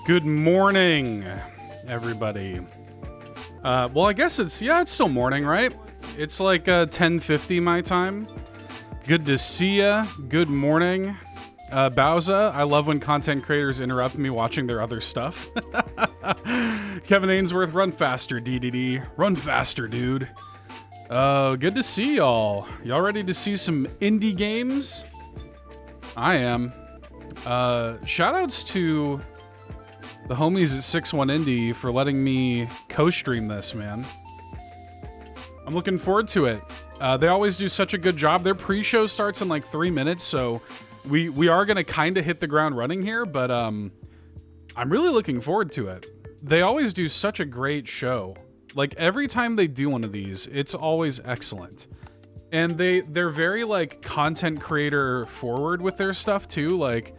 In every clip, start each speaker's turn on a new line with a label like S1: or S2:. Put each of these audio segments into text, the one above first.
S1: Good morning, everybody. Well, I guess it's still morning, right? It's like 10:50 my time. Good to see ya. Good morning. Bowza, I love when content creators interrupt me watching their other stuff. Kevin Ainsworth, run faster, DDD. Run faster, dude. Good to see y'all. Y'all ready to see some indie games? I am. Shoutouts to the homies at 61 Indie for letting me co-stream this, man. I'm looking forward to it. They always do such a good job. Their pre-show starts in like 3 minutes, so we are gonna kind of hit the ground running here, but I'm really looking forward to it. They always do such a great show. Like every time they do one of these, it's always excellent. And they're very like content creator forward with their stuff too. Like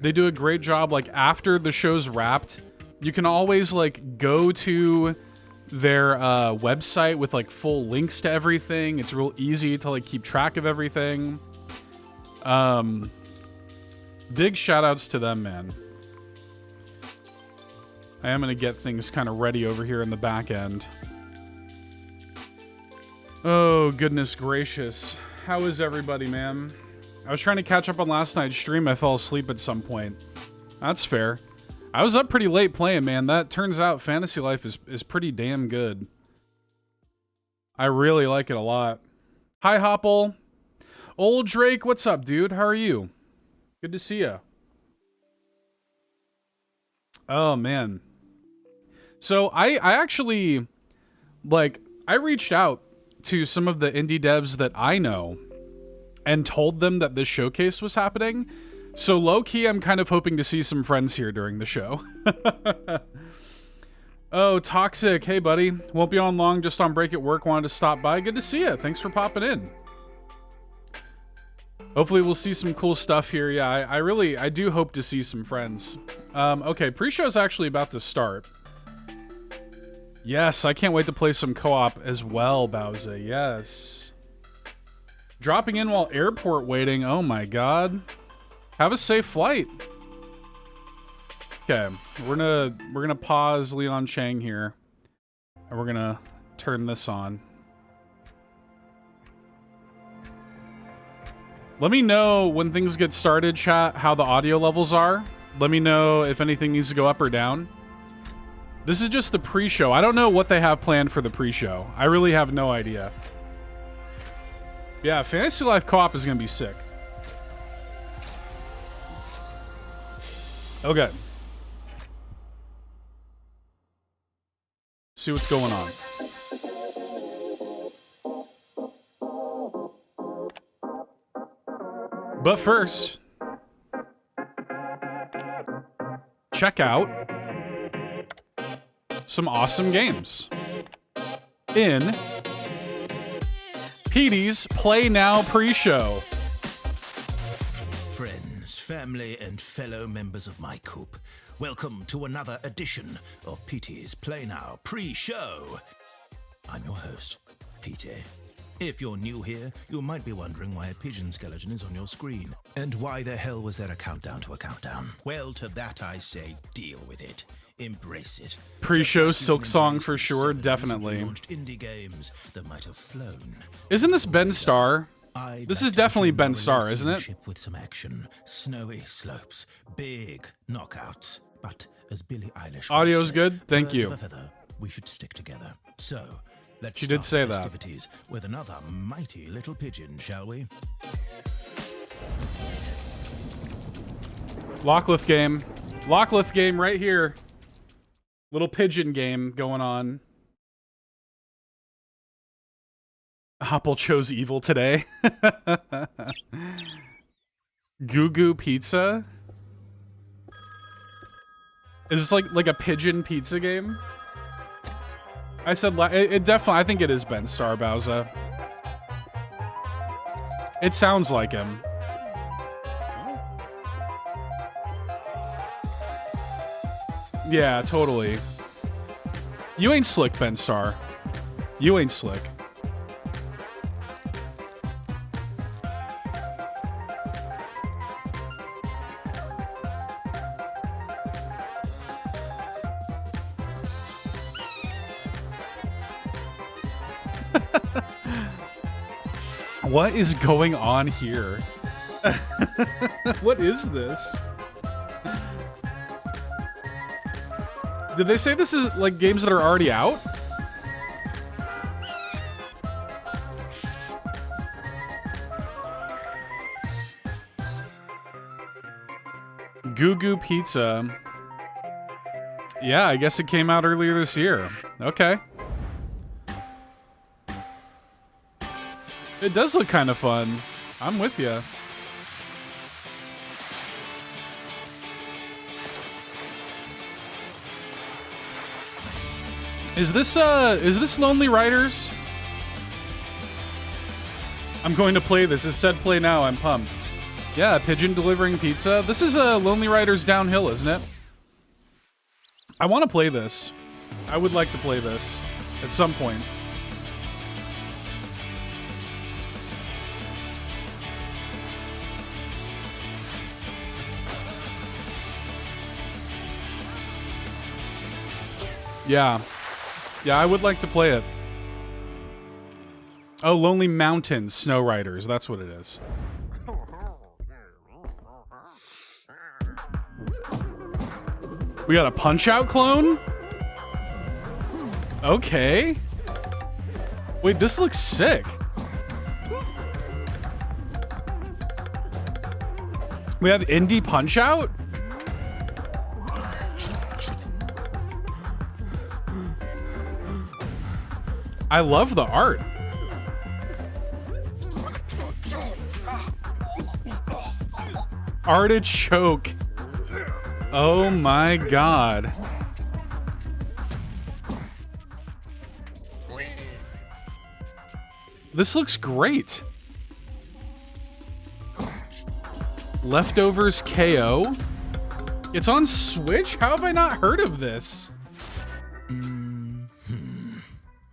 S1: they do a great job. Like after the show's wrapped, you can always like go to their website with like full links to everything. It's real easy to like keep track of everything. Big shout outs to them, man. I am gonna get things kind of ready over here in the back end. Oh, goodness gracious. How is everybody, man? I was trying to catch up on last night's stream. I fell asleep at some point. That's fair. I was up pretty late playing, man. That turns out Fantasy Life is pretty damn good. I really like it a lot. Hi, Hopple. Old Drake, what's up, dude? How are you? Good to see ya. Oh, man. So I actually, like, I reached out to some of the indie devs that I know and told them that this showcase was happening. So low-key, I'm kind of hoping to see some friends here during the show. Oh, Toxic. Hey, buddy. Won't be on long, just on break at work. Wanted to stop by. Good to see you. Thanks for popping in. Hopefully we'll see some cool stuff here. Yeah, I do hope to see some friends. Okay, pre-show's actually about to start. Yes, I can't wait to play some co-op as well, Bowser. Yes. Dropping in while airport waiting. Oh my god. Have a safe flight. Okay, we're gonna pause Leon Chang here, and we're gonna turn this on. Let me know when things get started, chat, how the audio levels are. Let me know if anything needs to go up or down. This is just the pre-show. I don't know what they have planned for the pre-show. I really have no idea. Yeah, Fantasy Life Co-op is gonna be sick. Okay. See what's going on. But first, check out some awesome games in Petey's Play Now pre-show.
S2: Friends, family, and fellow members of my coop, welcome to another edition of Petey's Play Now pre-show. I'm your host, Petey. If you're new here, you might be wondering why a pigeon skeleton is on your screen. And why the hell was there a countdown to a countdown? Well, to that I say, deal with it. Embrace it.
S1: Pre-show Silk Song for sure, definitely.
S2: Indie games that might have flown.
S1: Isn't this Ben Starr? This is definitely Ben Starr, isn't it?
S2: With some action, snowy slopes, big knockouts. But as Billie Eilish,
S1: audio's good. Thank you.
S2: We should stick together. So let's
S1: she did say that.
S2: Festivities with another mighty little pigeon, shall we?
S1: Locklith game. Locklith game right here. Little pigeon game going on. Hopple chose evil today. GuGu Pizza? Is this like a pigeon pizza game? I said it definitely. I think it is Ben Starr, Bowza. It sounds like him. Yeah, totally. You ain't slick, Ben Starr. You ain't slick. What is going on here? What is this? Did they say this is like games that are already out? GuGu Pizza. Yeah, I guess it came out earlier this year. Okay. It does look kind of fun. I'm with you. Is this Lonely Riders? I'm going to play this. It said play now. I'm pumped. Yeah, pigeon delivering pizza. This is Lonely Riders Downhill, isn't it? I want to play this. I would like to play this at some point. Yeah. Yeah, I would like to play it. Oh, Lonely Mountains Snow Riders. That's what it is. We got a Punch-Out clone? Okay. Wait, this looks sick. We have Indie Punch-Out? I love the art. Artichoke. Oh my god. This looks great. Leftovers KO. It's on Switch? How have I not heard of this?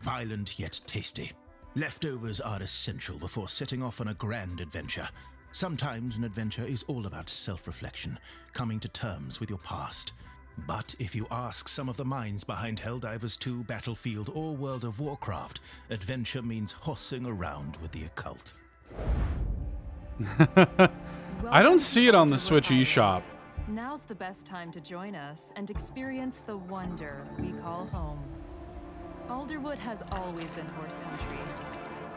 S2: Violent yet tasty. Leftovers are essential before setting off on a grand adventure. Sometimes an adventure is all about self-reflection, coming to terms with your past. But if you ask some of the minds behind Helldivers 2, Battlefield, or World of Warcraft, adventure means horsing around with the occult.
S1: I don't see it on the Switch eShop.
S3: Now's the best time to join us and experience the wonder we call home. Alderwood has always been horse country.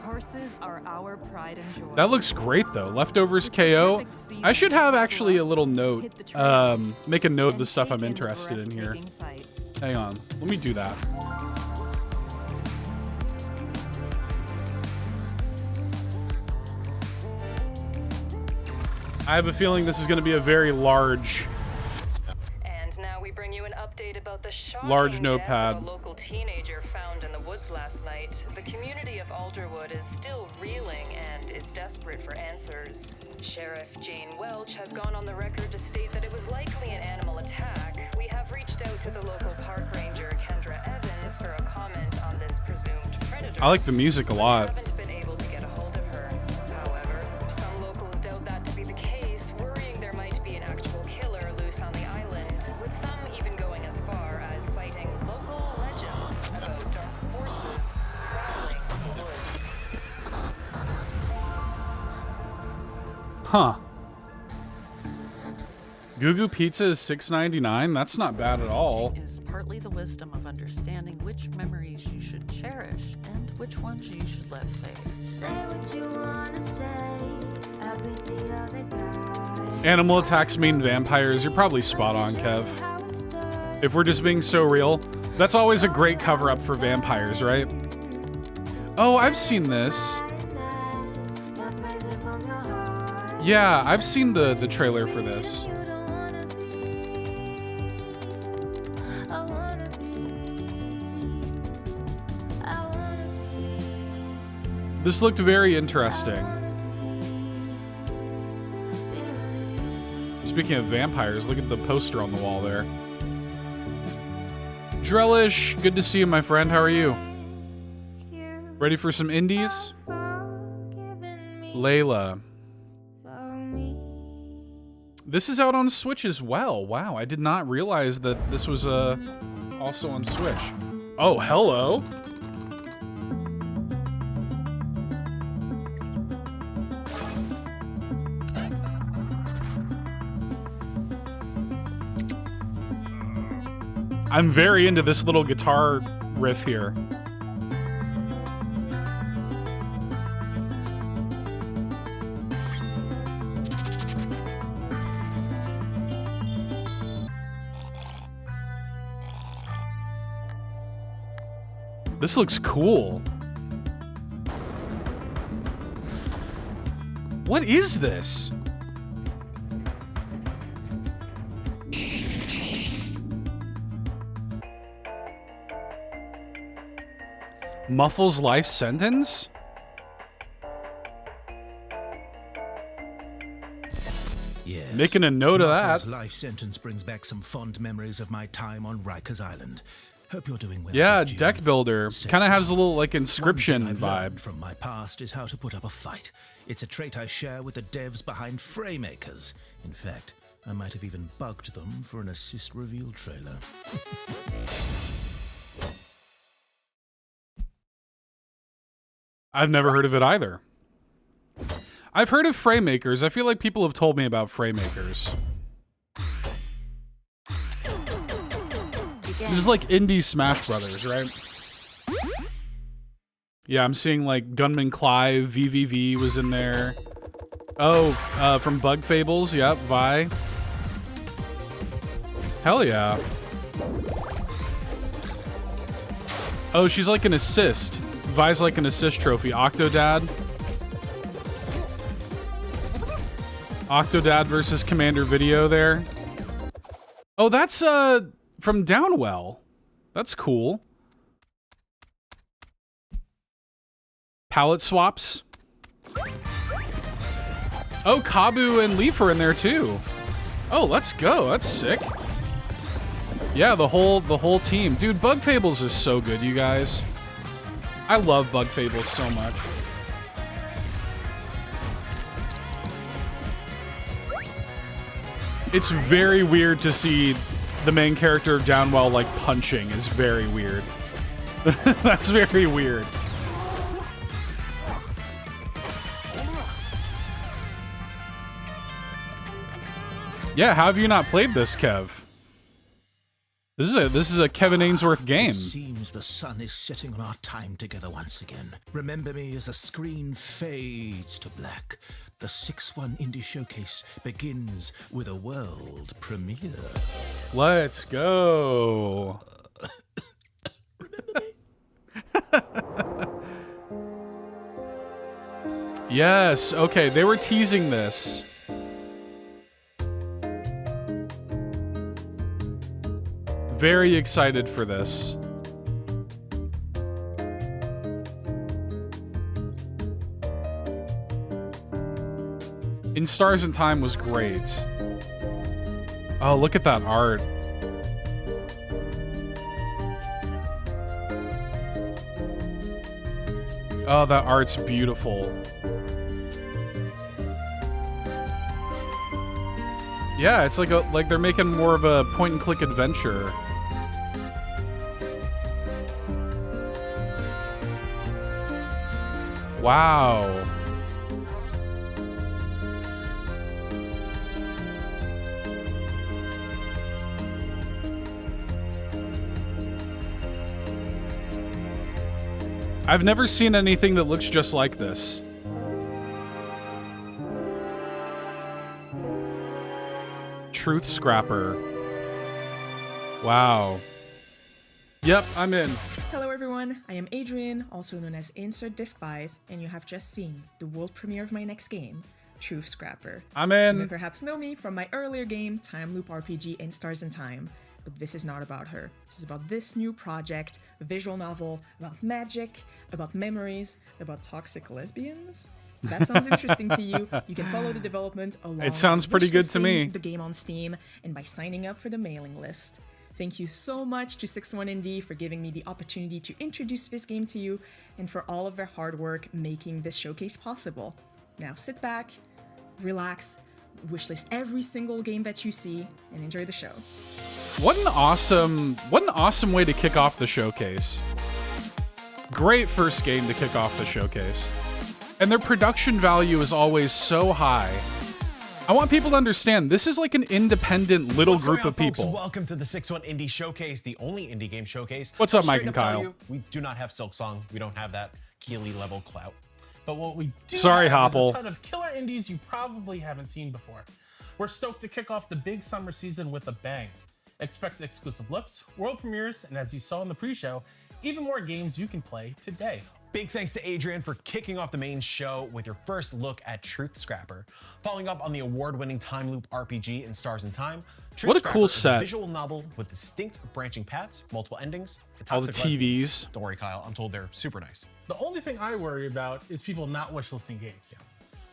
S3: Horses are our pride and joy.
S1: That looks great though. Leftovers KO. I should have actually a little note. Make a note of the stuff I'm interested in here. Hang on. Let me do that. I have a feeling this is going to be a very large
S3: Bring you an update about the
S1: large notepad.
S3: Death of a local teenager found in the woods last night. The community of Alderwood is still reeling and is desperate for answers. Sheriff Jane Welch has gone on the record to state that it was likely an animal attack. We have reached out to the local park ranger Kendra Evans for a comment on this presumed predator.
S1: I like the music a lot.
S3: Haven't been able to get a hold of her. However, some locals doubt that to be the case, worrying there might be an actual killer loose on the island, with some even going as far as citing local legends about dark forces prowling the woods.
S1: Huh. GuGu Pizza is $6.99. That's not bad at all.
S4: Is partly the wisdom of understanding which memories you should cherish and which ones you should let fade.
S5: Say what you wanna say. I'll be the other guy.
S1: Animal attacks mean vampires. You're probably spot on, Kev. If we're just being so real, that's always a great cover-up for vampires, right? Oh, I've seen this. Yeah, I've seen the trailer for this. This looked very interesting. Speaking of vampires, look at the poster on the wall there. Drellish, good to see you, my friend. How are you? Ready for some indies? Leila. This is out on Switch as well. Wow, I did not realize that this was also on Switch. Oh, hello. I'm very into this little guitar riff here. This looks cool. What is this? Muffles life sentence?
S2: Yes.
S1: Making a note of
S2: Muffles'
S1: that.
S2: life sentence brings back some fond memories of my time on Rikers Island. Hope you're doing well.
S1: Yeah,
S2: June.
S1: deck builder. Kind of has a little like inscription
S2: One thing I've
S1: vibe.
S2: learned from my past is how to put up a fight. It's a trait I share with the devs behind Fraymakers. In fact, I might have even bugged them for an assist reveal trailer.
S1: I've never heard of it either. I've heard of Fraymakers. I feel like people have told me about Fraymakers. This is like indie Smash Brothers, right? Yeah, I'm seeing like Gunman Clive, VVV was in there. Oh, from Bug Fables, yep, Vi. Hell yeah. Oh, she's like an assist. Vi's like an assist trophy. Octodad. Octodad versus Commander Video there. Oh, that's from Downwell. That's cool. Palette swaps. Oh, Kabu and Leaf are in there too. Oh, let's go. That's sick. Yeah, the whole team. Dude, Bug Fables is so good, you guys. I love Bug Fables so much. It's very weird to see the main character of Downwell like punching is very weird. That's very weird. Yeah, how have you not played this, Kev? This is a Kevin Ainsworth game.
S2: It seems the sun is setting on our time together once again. Remember me as the screen fades to black. The 6-1 Indie Showcase begins with a world premiere.
S1: Let's go.
S2: Remember me?
S1: Yes, okay, they were teasing this. Very excited for this. In Stars in Time was great. Oh, look at that art. Oh, that art's beautiful. Yeah, it's like they're making more of a point and click adventure. Wow. I've never seen anything that looks just like this. Truth Scrapper. Wow. Yep, I'm in.
S6: Hello everyone, I am Adrian, also known as Insert Disc 5, and you have just seen the world premiere of my next game, Truth Scrapper.
S1: I'm
S6: You may
S1: in.
S6: perhaps know me from my earlier game, Time Loop RPG End Stars in Time, but this is not about her. This is about this new project, a visual novel about magic, about memories, about toxic lesbians. If that sounds interesting to you, you can follow the development along.
S1: It sounds pretty good to me.
S6: The game on Steam and by signing up for the mailing list. Thank you so much to 61ND for giving me the opportunity to introduce this game to you and for all of their hard work making this showcase possible. Now sit back, relax, wishlist every single game that you see, and enjoy the show.
S1: What an awesome way to kick off the showcase. Great first game to kick off the showcase. And their production value is always so high. I want people to understand this is like an independent little
S7: What's
S1: group
S7: going on,
S1: of people.
S7: Folks? Welcome to the 6-1 Indie Showcase, the only indie game showcase.
S1: What's up, Mike
S7: Straight
S1: and
S7: up tell
S1: Kyle?
S7: You, we do not have Silksong. We don't have that Keeley level clout. But what we do
S1: Sorry,
S7: have
S1: Hopple.
S7: is a ton of killer indies you probably haven't seen before. We're stoked to kick off the big summer season with a bang. Expect exclusive looks, world premieres, and as you saw in the pre-show, even more games you can play today. Big thanks to Adrian for kicking off the main show with your first look at Truth Scrapper. Following up on the award-winning time loop RPG in Stars in Time, Truth
S1: What a
S7: Scrapper
S1: cool
S7: is
S1: set.
S7: a visual novel with distinct branching paths, multiple endings, and
S1: All the
S7: toxic lesbians.
S1: TVs.
S7: Don't worry, Kyle. I'm told they're super nice.
S8: The only thing I worry about is people not wishlisting games.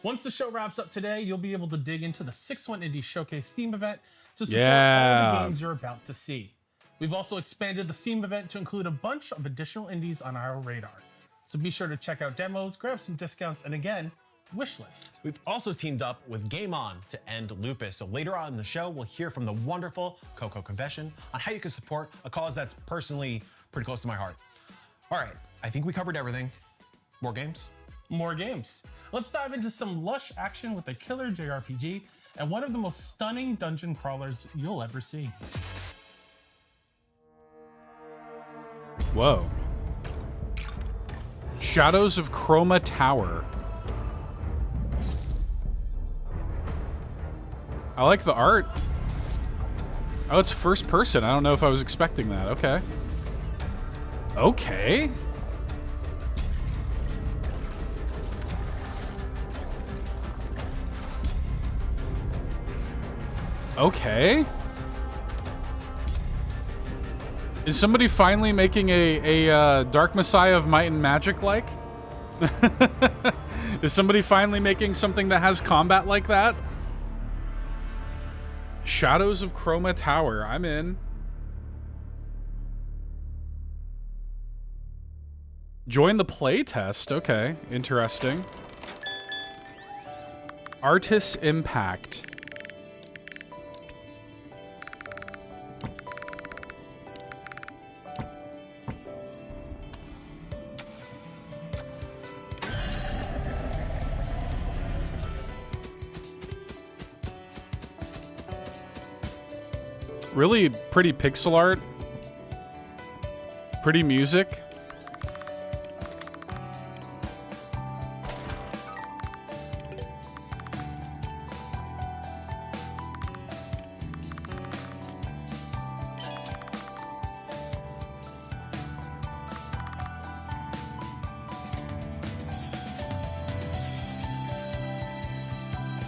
S8: Once the show wraps up today, you'll be able to dig into the 6-1 Indie Showcase Steam event to support all the games you're about to see. We've also expanded the Steam event to include a bunch of additional indies on our radar. So be sure to check out demos, grab some discounts, and again, wishlist.
S7: We've also teamed up with Game On to End Lupus. So later on in the show, we'll hear from the wonderful Coco Confession on how you can support a cause that's personally pretty close to my heart. All right, I think we covered everything. More games?
S8: More games. Let's dive into some lush action with a killer JRPG and one of the most stunning dungeon crawlers you'll ever see.
S1: Whoa. Shadows of Chroma Tower. I like the art. Oh, it's first person. I don't know if I was expecting that. Okay. Okay. Okay. Is somebody finally making a Dark Messiah of Might and Magic like? Is somebody finally making something that has combat like that? Shadows of Chroma Tower. I'm in. Join the playtest. Okay, interesting. Artis Impact. Really pretty pixel art. Pretty music.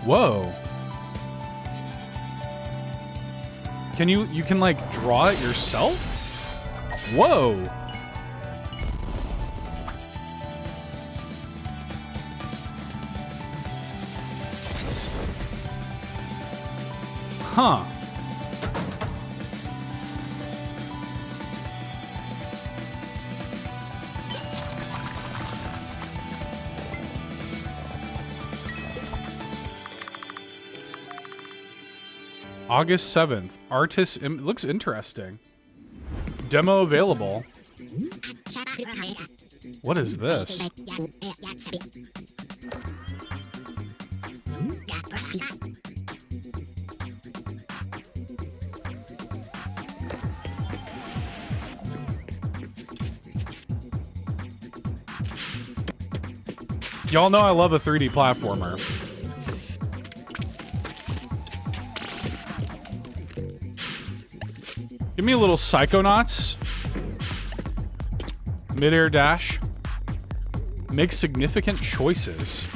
S1: Whoa. You can like draw it yourself? Whoa. Huh. August 7th. Artis looks interesting. Demo available. What is this? Y'all know I love a 3D platformer. Give me a little Psychonauts. Mid-air dash. Make significant choices.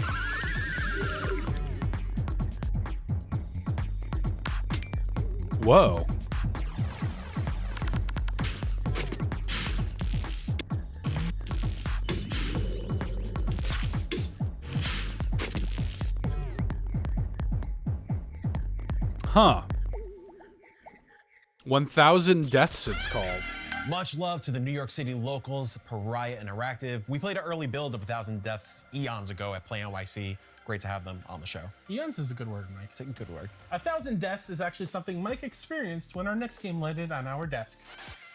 S1: Whoa. Huh. 1,000 Deaths, it's called.
S7: Much love to the New York City locals, Pariah Interactive. We played an early build of 1,000 Deaths eons ago at Play NYC. Great to have them on the show.
S8: Eons is a good word, Mike.
S7: It's a good word.
S8: 1,000 Deaths is actually something Mike experienced when our next game landed on our desk.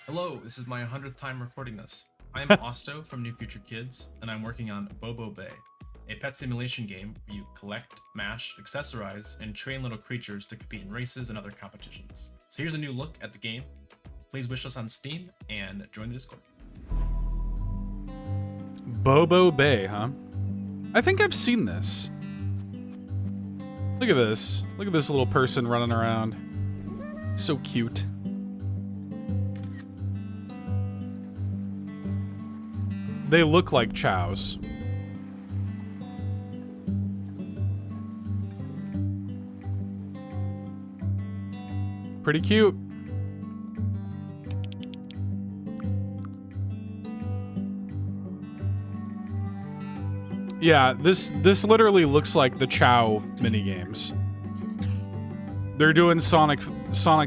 S9: Hello, this is my 100th time recording this. I am Osto from New Future Kids, and I'm working on Bobo Bay. a pet simulation game where you collect, mash, accessorize, and train little creatures to compete in races and other competitions. So here's a new look at the game. Please wish us on Steam and join the Discord.
S1: Bobo Bay, huh? I think I've seen this. Look at this. Look at this little person running around. So cute. They look like chows. Pretty cute. Yeah, this literally looks like the Chow minigames. They're doing Sonic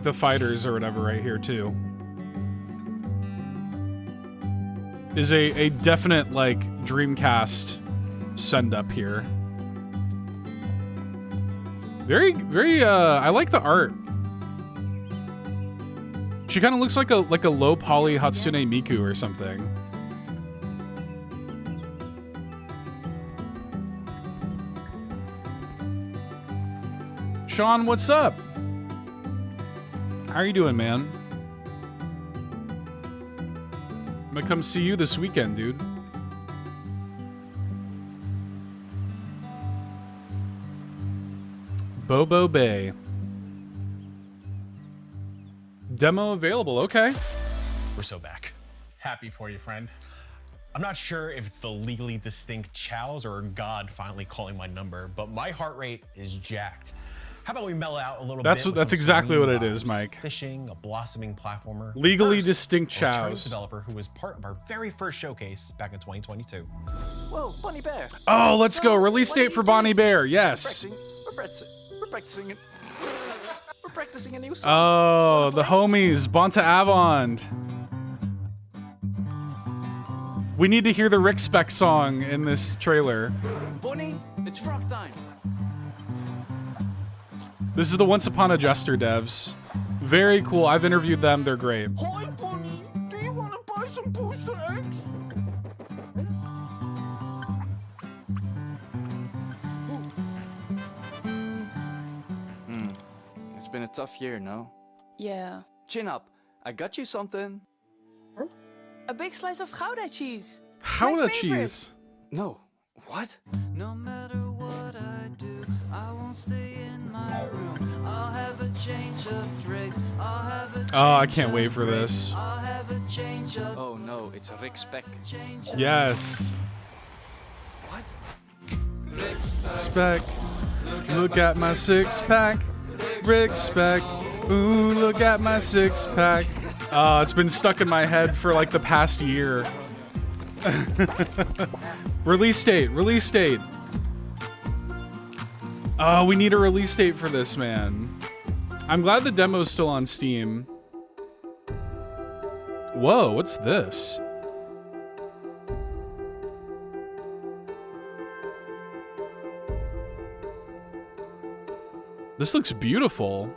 S1: the Fighters or whatever right here too. Is a definite like Dreamcast send up here. Very I like the art. She kind of looks like a low poly Hatsune Miku or something. Sean, what's up? How are you doing, man? I'm gonna come see you this weekend, dude. Bobo Bay. Demo available, okay.
S10: We're so back.
S7: Happy for you, friend.
S10: I'm not sure if it's the legally distinct chows or God finally calling my number, but my heart rate is jacked. How about we mellow out a little bit?
S1: That's exactly what it is, Mike.
S10: Fishing, a blossoming platformer.
S1: Legally distinct
S10: a returning
S1: chows.
S10: developer who was part of our very first showcase back in 2022.
S11: Whoa, Bonnie Bear.
S1: Oh, let's go. Release date for Bonnie Bear. Yes.
S11: We're practicing a new song.
S1: Oh, the homies, Bonta Avond. We need to hear the Rick Spec song in this trailer.
S11: Bonnie, it's Frogtime.
S1: This is the Once Upon a Jester devs. Very cool. I've interviewed them. They're great.
S11: Hi, Bonnie. Do you want to buy some booster eggs? It's been a tough year, no?
S12: Yeah.
S11: Chin up. I got you something.
S12: A big slice of Gouda cheese.
S1: Gouda cheese?
S11: No. What?
S13: No matter what I do, I won't stay in my room. I'll have a change of drapes. I'll have a
S1: Oh, I can't wait for this.
S13: I'll have a change of
S11: Oh no, it's Rick Spec.
S1: Yes.
S11: What?
S1: Spec. Look at my six pack. Rick Spec. Ooh, look at my six pack. It's been stuck in my head for like the past year. Release date. Oh, we need a release date for this, man. I'm glad the demo's still on Steam. Whoa, what's this? This looks beautiful.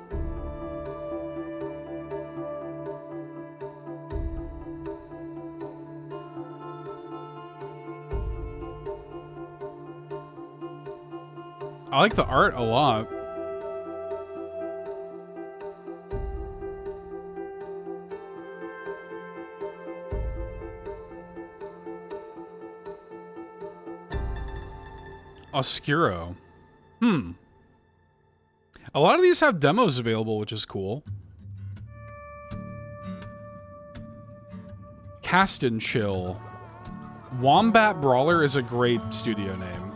S1: I like the art a lot. Oscuro. A lot of these have demos available, which is cool. Cast and Chill. Wombat Brawler is a great studio name.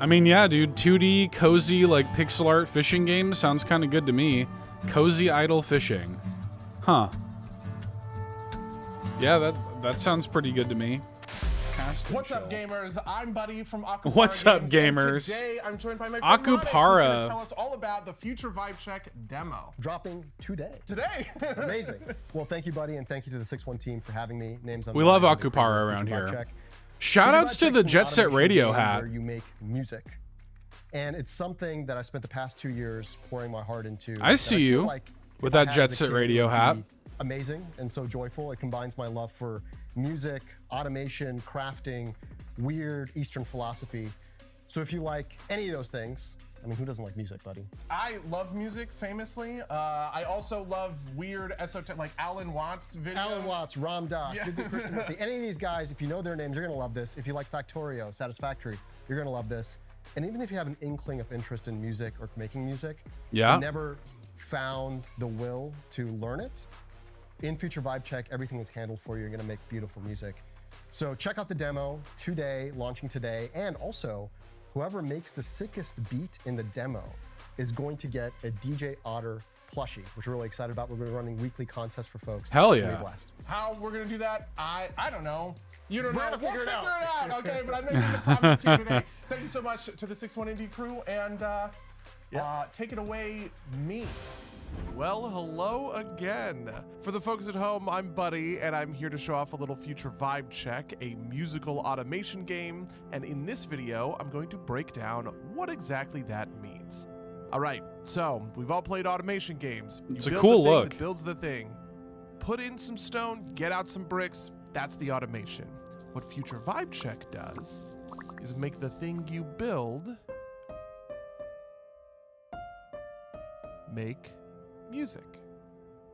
S1: I mean, yeah, dude, 2D, cozy, like pixel art fishing game sounds kind of good to me. Cozy idle fishing. Huh. Yeah, that sounds pretty good to me. Casting
S8: What's up,
S1: show.
S8: gamers? I'm Buddy from Akupara
S1: What's up,
S8: Games, and
S1: gamers?
S8: Today, I'm joined by my friend Monik, who's
S1: Akupara.
S8: going to tell us all about the Future Vibe Check demo.
S14: Dropping today.
S8: Today.
S14: Amazing. Well, thank you, Buddy, and thank you to the 6-1 team for having me. Names on
S1: We
S14: the
S1: love
S14: line,
S1: Akupara
S14: Future
S1: around
S14: Vibe
S1: here.
S14: Check.
S1: Shout outs to
S14: Future Vibe
S1: the
S14: Check's
S1: Jet
S14: an
S1: Set
S14: automation
S1: Radio
S14: game
S1: hat.
S14: Where you make music. And it's something that I spent the past 2 years pouring my heart into.
S1: I see
S14: feel
S1: you
S14: like
S1: with
S14: if I
S1: that
S14: had
S1: Jet
S14: as a
S1: Set
S14: kid,
S1: Radio
S14: it would
S1: hat.
S14: be Amazing and so joyful. It combines my love for music, automation, crafting, weird Eastern philosophy. So if you like any of those things, I mean, who doesn't like music, buddy?
S8: I love music, famously. I also love weird esoteric, like Alan Watts videos.
S14: Alan Watts, Ram Dass,
S8: Yeah.
S14: Christian Murphy. Any of these guys, if you know their names, you're gonna love this. If you like Factorio, Satisfactory, you're gonna love this. And even if you have an inkling of interest in music or making music,
S1: Yeah.
S14: you never found the will to learn it, in Future Vibe Check, everything is handled for you. You're gonna make beautiful music. So check out the demo today, launching today, and also, whoever makes the sickest beat in the demo is going to get a DJ Otter plushie, which we're really excited about. We're gonna be running weekly contests for folks.
S1: Hell
S14: It's gonna be
S1: yeah.
S14: a blast.
S8: How we're going to do that, I don't know. You don't
S14: We're
S8: know.
S14: gonna
S8: We'll
S14: figure
S8: figure
S14: it
S8: it
S14: out.
S8: out. Okay, but I'm making the comments here today. Thank you so much to the 6-1 Indie crew, and take it away, me.
S15: Well, hello again. For the folks at home, I'm Buddy, and I'm here to show off a little Future Vibe Check, a musical automation game, and in this video, I'm going to break down what exactly that means. All right, so we've all played automation games.
S1: It's a
S15: build
S1: cool
S15: the thing
S1: look.
S15: that builds the thing. Put in some stone, get out some bricks, that's the automation. What Future Vibe Check does is make the thing you build make music.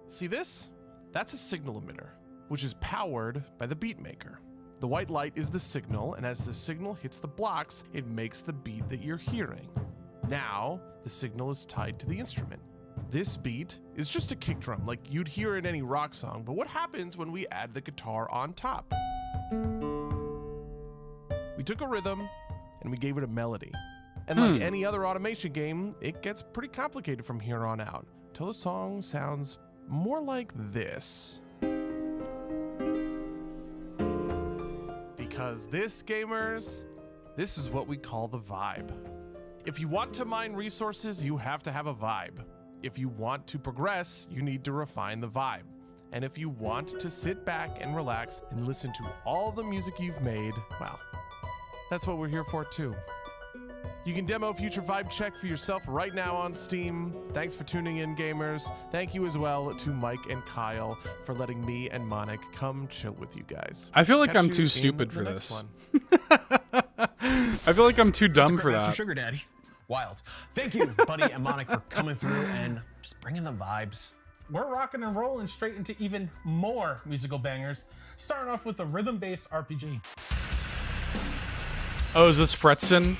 S15: See this? That's a signal emitter, which is powered by the beat maker. The white light is the signal, and as the signal hits the blocks, it makes the beat that you're hearing. Now, the signal is tied to the instrument. This beat is just a kick drum, like you'd hear in any rock song, but what happens when we add the guitar on top? We took a rhythm, and we gave it a melody. And like any other automation game, it gets pretty complicated from here on out, till the song sounds more like this. Because this, gamers, this is what we call the vibe. If you want to mine resources, you have to have a vibe. If you want to progress, you need to refine the vibe. And if you want to sit back and relax and listen to all the music you've made, well, that's what we're here for too. You can demo Future Vibe Check for yourself right now on Steam. Thanks for tuning in, gamers. Thank you as well to Mike and Kyle for letting me and Monik come chill with you guys.
S1: I feel like
S15: Catch
S1: I'm
S15: you
S1: too
S15: in
S1: stupid
S15: the
S1: for
S15: next
S1: this.
S15: one.
S1: I feel like I'm too dumb
S10: Secret
S1: for
S10: Master
S1: that.
S10: Sugar Daddy. Wild. Thank you, Buddy and Monik, for coming through and just bringing the vibes.
S7: We're rocking and rolling straight into even more musical bangers, starting off with a rhythm-based RPG.
S1: Oh, is this Fretless?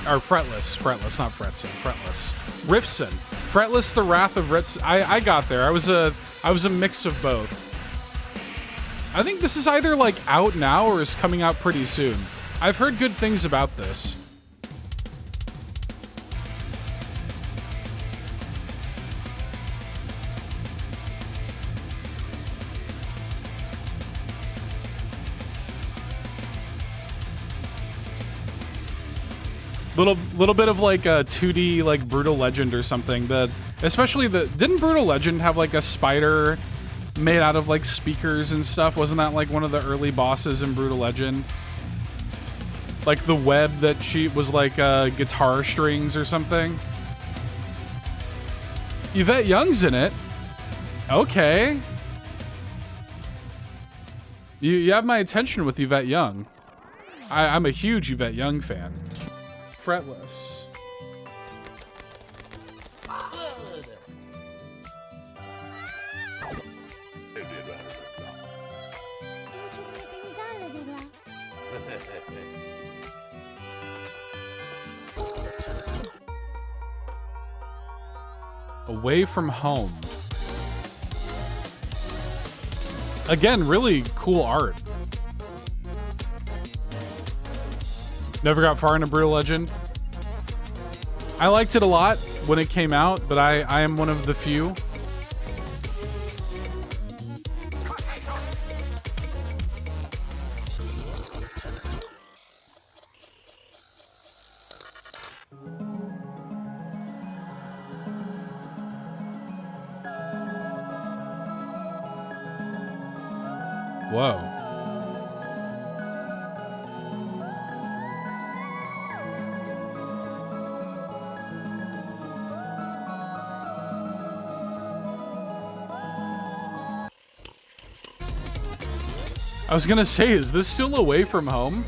S1: Or Fretless, not Fretless, Fretless. Riffson. Fretless, the Wrath of Riffson. I got there. I was a mix of both. I think this is either like out now or is coming out pretty soon. I've heard good things about this. Little bit of like a 2D like Brutal Legend or something. That especially didn't Brutal Legend have like a spider made out of like speakers and stuff? Wasn't that like one of the early bosses in Brutal Legend? Like the web that she was like guitar strings or something. Yvette Young's in it. Okay. You have my attention with Yvette Young. I'm a huge Yvette Young fan. Fretless. Away from Home. Again, really cool art. Never got far into Brutal Legend. I liked it a lot when it came out, but I am one of the few. Whoa. I was gonna say, is this still away from home?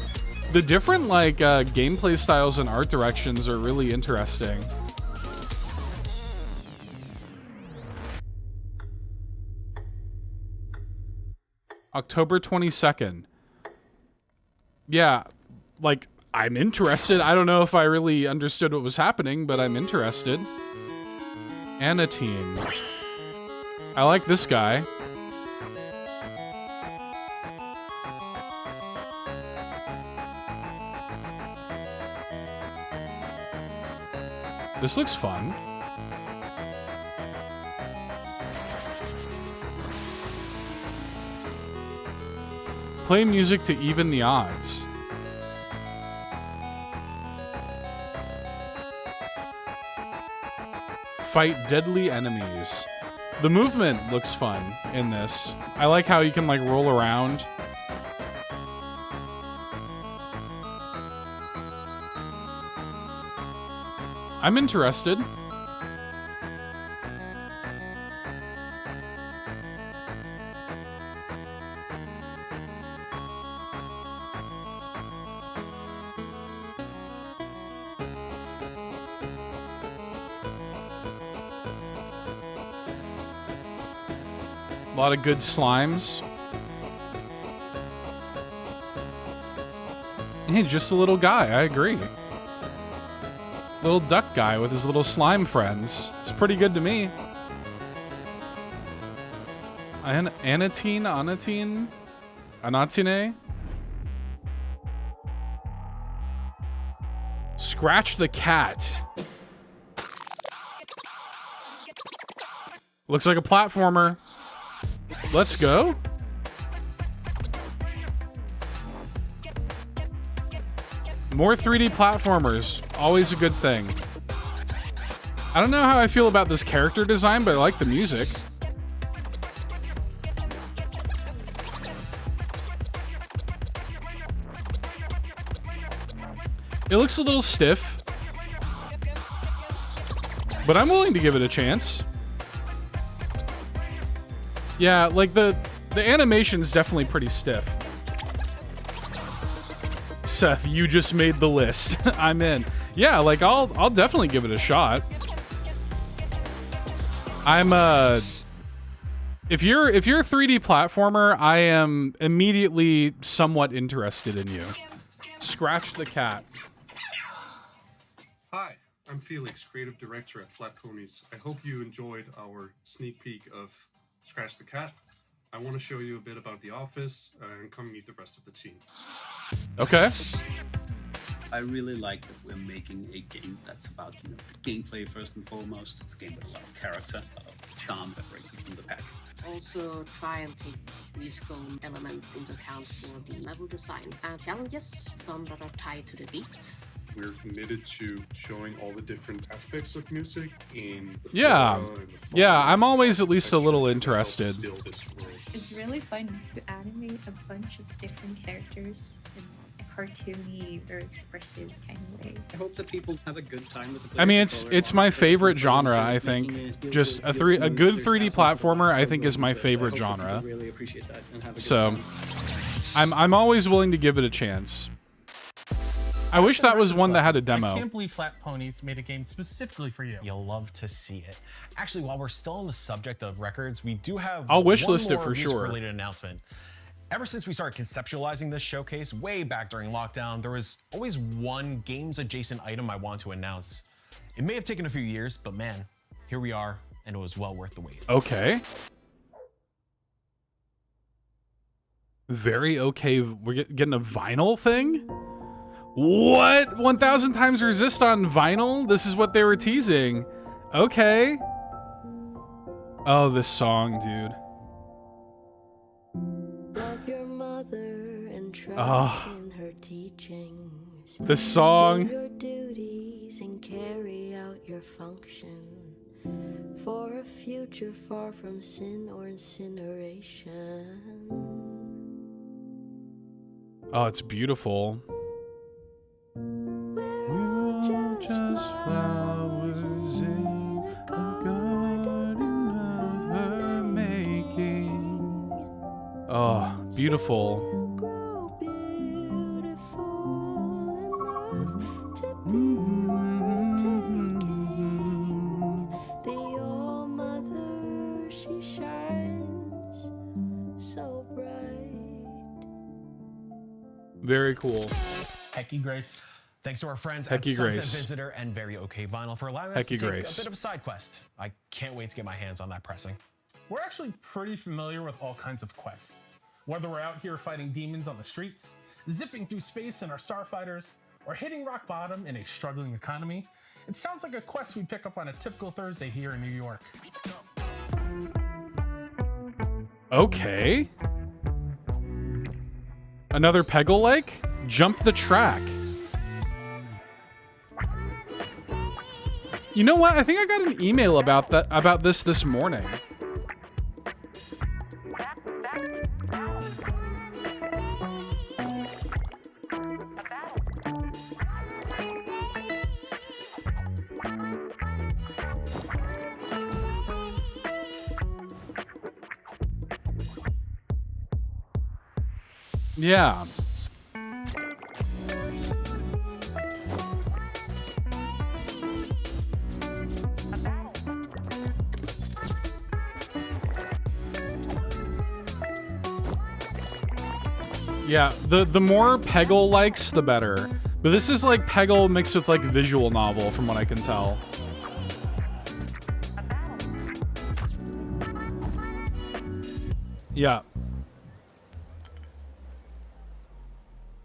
S1: The different like gameplay styles and art directions are really interesting. October 22nd. Yeah, like, I'm interested. I don't know if I really understood what was happening, but I'm interested. Anatine. I like this guy. This looks fun. Play music to even the odds. Fight deadly enemies. The movement looks fun in this. I like how you can like roll around. I'm interested. A lot of good slimes. Hey, just a little guy, I agree. Little duck guy with his little slime friends. It's pretty good to me. Anatine? Scratch the cat. Looks like a platformer. Let's go. More 3D platformers. Always a good thing. I don't know how I feel about this character design, but I like the music. It looks a little stiff, but I'm willing to give it a chance. Yeah, like the animation's definitely pretty stiff. Seth, you just made the list. I'm in. Yeah, like I'll definitely give it a shot. I'm if you're a 3D platformer, I am immediately somewhat interested in you. Scratch the cat.
S16: Hi, I'm Felix, creative director at Flat Ponies. I hope you enjoyed our sneak peek of Scratch the Cat. I want to show you a bit about the office and come meet the rest of the team.
S1: Okay.
S17: I really like that we're making a game that's about gameplay first and foremost. It's a game with a lot of character, a lot of charm that breaks it from the pack.
S18: Also try and take musical elements into account for the level design and challenges, some that are tied to the beat.
S16: We're committed to showing all the different aspects of music in the
S1: Yeah.
S16: flora and the fauna.
S1: Yeah, I'm always at least a little interested.
S19: It's really fun to animate a bunch of different characters in a cartoony or expressive kind of way.
S17: I hope that people have a good time with the
S1: I mean, it's my favorite genre, I think. Just a good 3D platformer, I think, is my favorite genre.
S17: Really appreciate that and have a good
S1: So,
S17: time.
S1: I'm always willing to give it a chance. I wish that was one that had a
S8: I
S1: demo.
S8: can't believe Flat Ponies made a game specifically for you.
S10: You'll love to see it. Actually, while we're still on the subject of records, we do have
S1: I'll wishlist
S10: one
S1: it
S10: more
S1: for sure.
S10: music-related announcement. Ever since we started conceptualizing this showcase way back during lockdown, there was always one games-adjacent item I wanted to announce. It may have taken a few years, but man, here we are, and it was well worth the wait.
S1: Okay. Very okay. We're getting a vinyl thing? What? 1000 times resist on vinyl? This is what they were teasing. Okay. Oh, this song, dude.
S20: Love your mother and trust
S1: Oh.
S20: in her teachings.
S1: This song.
S20: Do your duties and carry out your function for a future far from sin or incineration.
S1: Oh, it's beautiful. We're just flowers in a garden of her making. Oh, beautiful. Very cool.
S8: Hecky Grace.
S10: Thanks to our friends
S1: Hecky
S10: at Sunset
S1: Grace.
S10: Visitor and Very Okay Vinyl for allowing us to
S1: Hecky
S10: take
S1: Grace.
S10: a bit of a side quest. I can't wait to get my hands on that pressing.
S8: We're actually pretty familiar with all kinds of quests. Whether we're out here fighting demons on the streets, zipping through space in our starfighters, or hitting rock bottom in a struggling economy, it sounds like a quest we'd pick up on a typical Thursday here in New York.
S1: Okay. Another Peggle Lake? Jump the track. You know what? I think I got an email about this morning. Yeah. Yeah, the more Peggle likes, the better. But this is like Peggle mixed with like visual novel, from what I can tell. Yeah.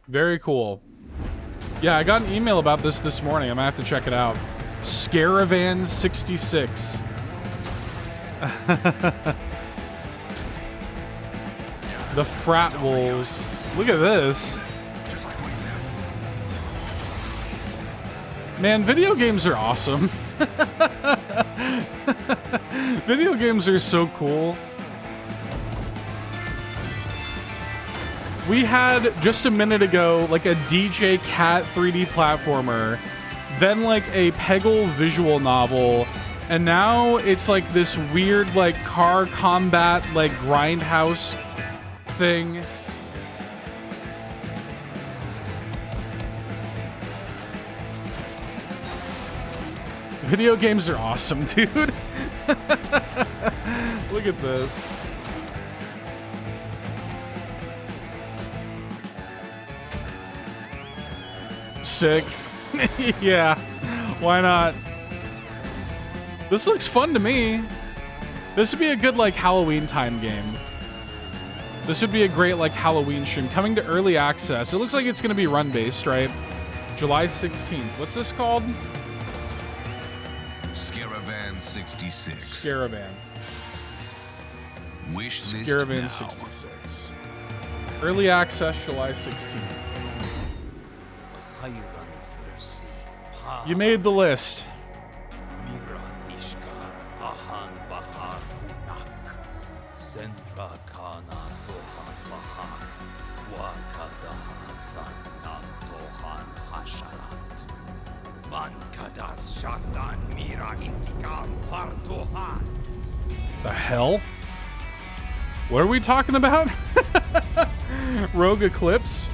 S1: Very cool. Yeah, I got an email about this morning. I'm gonna have to check it out. Scaravan 66. The Frat Wolves. Look at this. Man, video games are awesome. Video games are so cool. We had, just a minute ago, like a DJ Cat 3D platformer, then like a Peggle visual novel, and now it's like this weird like car combat like grindhouse thing. Video games are awesome, dude. Look at this. Sick. Yeah, why not? This looks fun to me. This would be a good like Halloween time game. This would be a great like Halloween stream. Coming to early access. It looks like it's gonna be run based, right? July 16th. What's this called?
S21: Scaravan 66.
S1: Scaravan.
S21: Wish list
S1: Scaravan
S21: now.
S1: 66. Early access July 16th. You made the list. The hell? What are we talking about? Rogue Eclipse?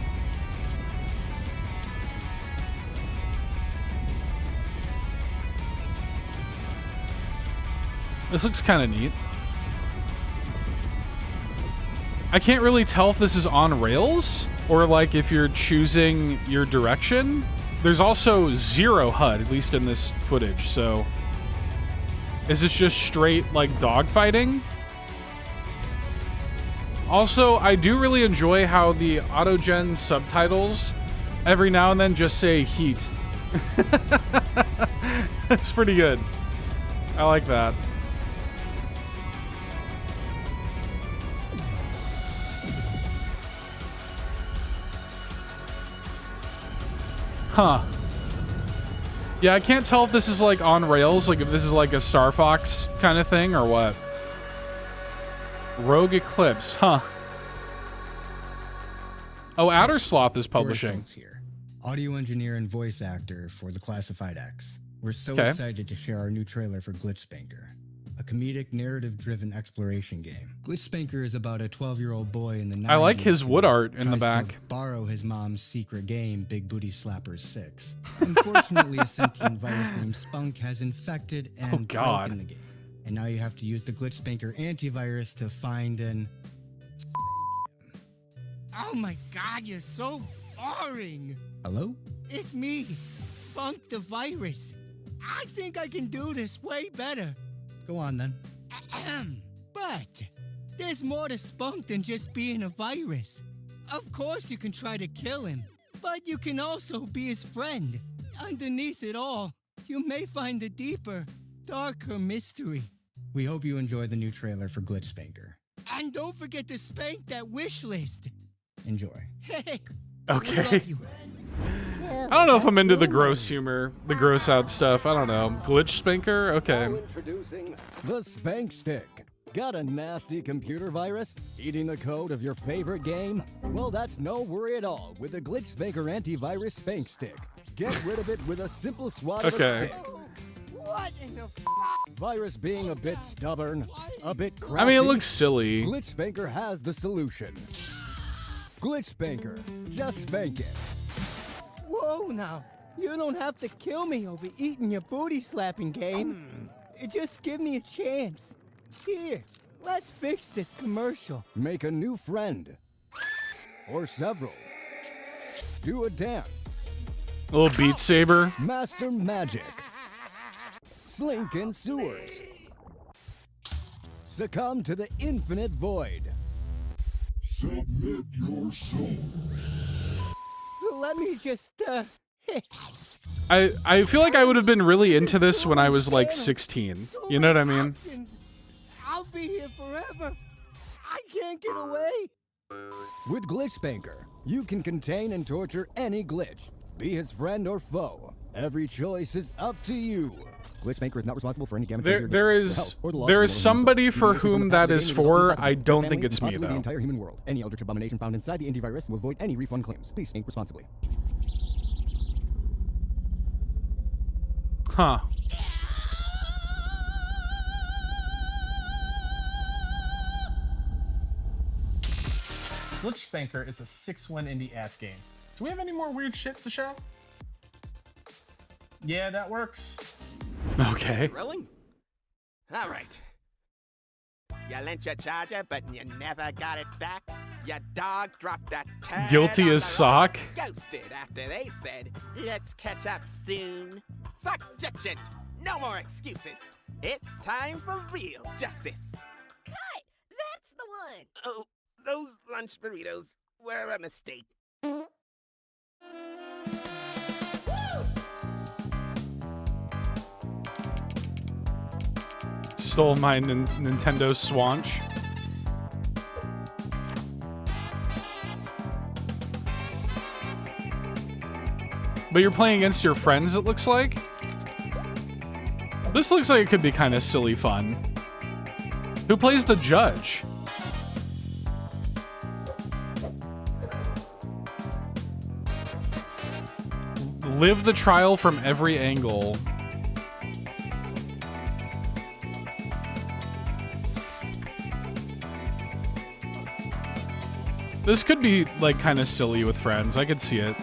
S1: This looks kind of neat. I can't really tell if this is on rails or like if you're choosing your direction. There's also zero HUD, at least in this footage, so is this just straight like dogfighting? Also, I do really enjoy how the autogen subtitles every now and then just say heat. That's pretty good. I like that. Huh. Yeah, I can't tell if this is like on rails, like if this is like a Star Fox kind of thing or what. Rogue Eclipse, huh. Oh, Outer Sloth is publishing.
S3: George here, audio engineer and voice actor for The Classified X. We're so
S1: Okay.
S3: excited to share our new trailer for GlitchSPANKR, a comedic, narrative-driven exploration game. GlitchSPANKR is about a 12-year-old boy in the 90s
S1: I like his wood art in the
S3: tries to
S1: back.
S3: borrow his mom's secret game, Big Booty Slappers 6. Unfortunately, a sentient virus named Spunk has infected and
S1: God.
S3: broken the game. And now you have to use the GlitchSPANKR antivirus to find and
S11: Oh my god, you're so boring.
S3: Hello?
S11: It's me, Spunk the Virus. I think I can do this way better.
S3: Go on then.
S11: But there's more to Spunk than just being a virus. Of course you can try to kill him, but you can also be his friend. Underneath it all, you may find a deeper, darker mystery.
S3: We hope you enjoyed the new trailer for GlitchSPANKR.
S11: And don't forget to spank that wish list.
S3: Enjoy.
S11: Hey,
S1: Okay. I don't know if I'm into the gross humor, the gross out stuff. I don't know. GlitchSPANKR? Okay.
S22: Introducing the Spank Stick. Got a nasty computer virus eating the code of your favorite game? Well, that's no worry at all with the GlitchSPANKR antivirus Spank Stick. Get rid of it with a simple swat of a
S1: Okay.
S22: stick.
S11: what in the
S22: Virus being a bit stubborn, a bit crafty.
S1: I mean, it looks silly.
S22: GlitchSPANKR has the solution. GlitchSPANKR. Just spank it.
S11: Whoa now, you don't have to kill me over eating your booty slapping game. Just give me a chance. Here, let's fix this commercial.
S22: Make a new friend. Or several. Do a dance.
S1: A little Beat Saber.
S22: Master magic. Slink in sewers. Succumb to the infinite void.
S11: Submit your soul. Let me just,
S1: I feel like I would have been really into this when I was like 16. You know what I mean?
S11: I'll be here forever. I can't get away.
S22: With GlitchSPANKR, you can contain and torture any glitch. Be his friend or foe. Every choice is up to you. GlitchSPANKR is not responsible for any damage to your
S1: There
S22: games, the
S1: is
S22: health, or the loss
S1: there
S22: of
S1: is
S22: your
S1: somebody
S22: results.
S1: for
S22: You may
S1: whom
S22: from the
S1: that
S22: top of the
S1: is
S22: game, you
S1: for.
S22: must
S1: I
S22: be
S1: don't
S22: family,
S1: think it's
S22: and
S1: me
S22: possibly the
S1: though.
S22: entire human world. Any eldritch abomination found inside the antivirus will void any refund claims. Please think responsibly.
S1: Huh.
S8: GlitchSPANKR is a 6-win indie ass game. Do we have any more weird shit to show? Yeah, that works.
S1: Okay.
S23: Rolling? All right. You lent your charger, but you never got it back. Your dog dropped a turd
S1: Guilty
S23: on
S1: as
S23: the
S1: sock.
S23: road, ghosted after they said, let's catch up soon. Suggestion, no more excuses. It's time for real justice. Cut! That's the one! Oh, those lunch burritos were a mistake.
S1: Stole my Nintendo Swanch. But you're playing against your friends, it looks like? This looks like it could be kind of silly fun. Who plays the judge? Live the trial from every angle. This could be like kind of silly with friends. I could see it.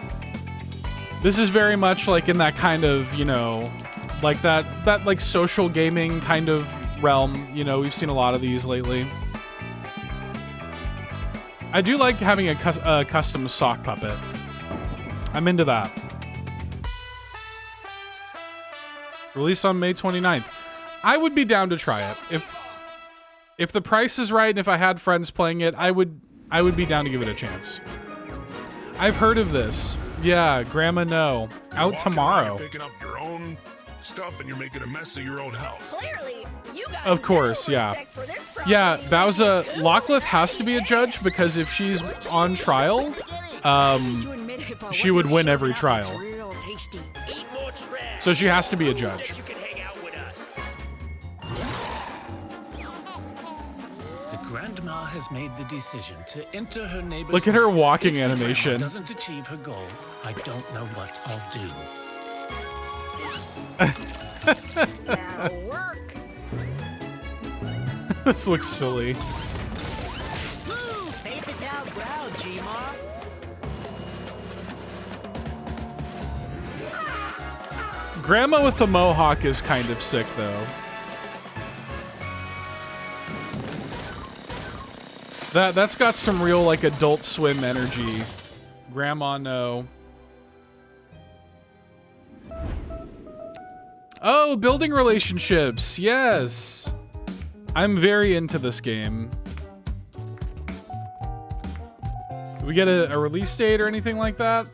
S1: This is very much like in that kind of, you know, like that like social gaming kind of realm. You know, we've seen a lot of these lately. I do like having a custom sock puppet. I'm into that. Release on May 29th. I would be down to try it. If the price is right and if I had friends playing it, I would be down to give it a chance. I've heard of this. Yeah, Grandma No. Out tomorrow.
S24: You're picking up your own stuff and you're making a mess of your own house.
S25: Clearly, you got
S1: Of course, yeah. Yeah, Bowser, Lockleth has to be a judge because if she's on trial, she would win every trial. So she has to be a judge.
S26: The
S2: Grandma has made the decision to enter her neighbor's
S1: Look at her
S2: home.
S1: walking
S2: If the grandma
S1: animation.
S2: doesn't achieve her goal, I don't know what I'll do.
S11: That'll work.
S1: This looks silly.
S11: Paint the town proud, G-Ma.
S1: Grandma with the mohawk is kind of sick, though. That's got some real, like, Adult Swim energy. Grandma, no. Oh, building relationships. Yes. I'm very into this game. Do we get a release date or anything like that?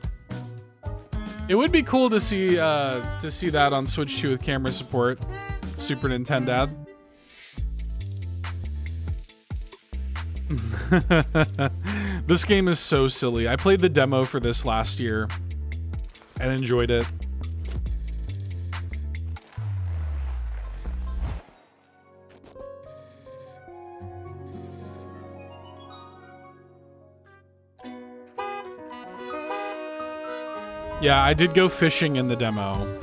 S1: It would be cool to see that on Switch 2 with camera support. Super Nintendo. This game is so silly. I played the demo for this last year and enjoyed it. Yeah, I did go fishing in the demo.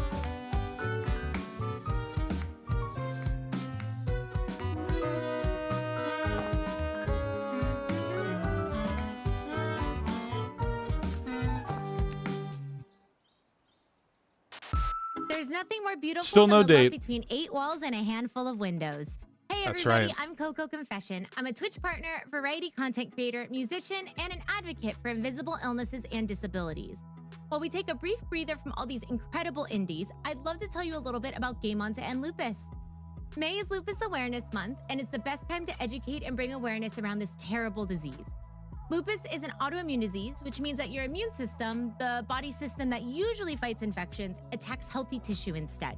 S4: There's nothing more beautiful
S1: Still no
S4: than the love
S1: date.
S4: between 8 walls and a handful of windows. Hey
S1: That's
S4: everybody,
S1: right.
S4: I'm Coco Confession. I'm a Twitch partner, variety content creator, musician, and an advocate for invisible illnesses and disabilities. While we take a brief breather from all these incredible indies, I'd love to tell you a little bit about Game On to End Lupus. May is Lupus Awareness Month, and it's the best time to educate and bring awareness around this terrible disease. Lupus is an autoimmune disease, which means that your immune system, the body system that usually fights infections, attacks healthy tissue instead.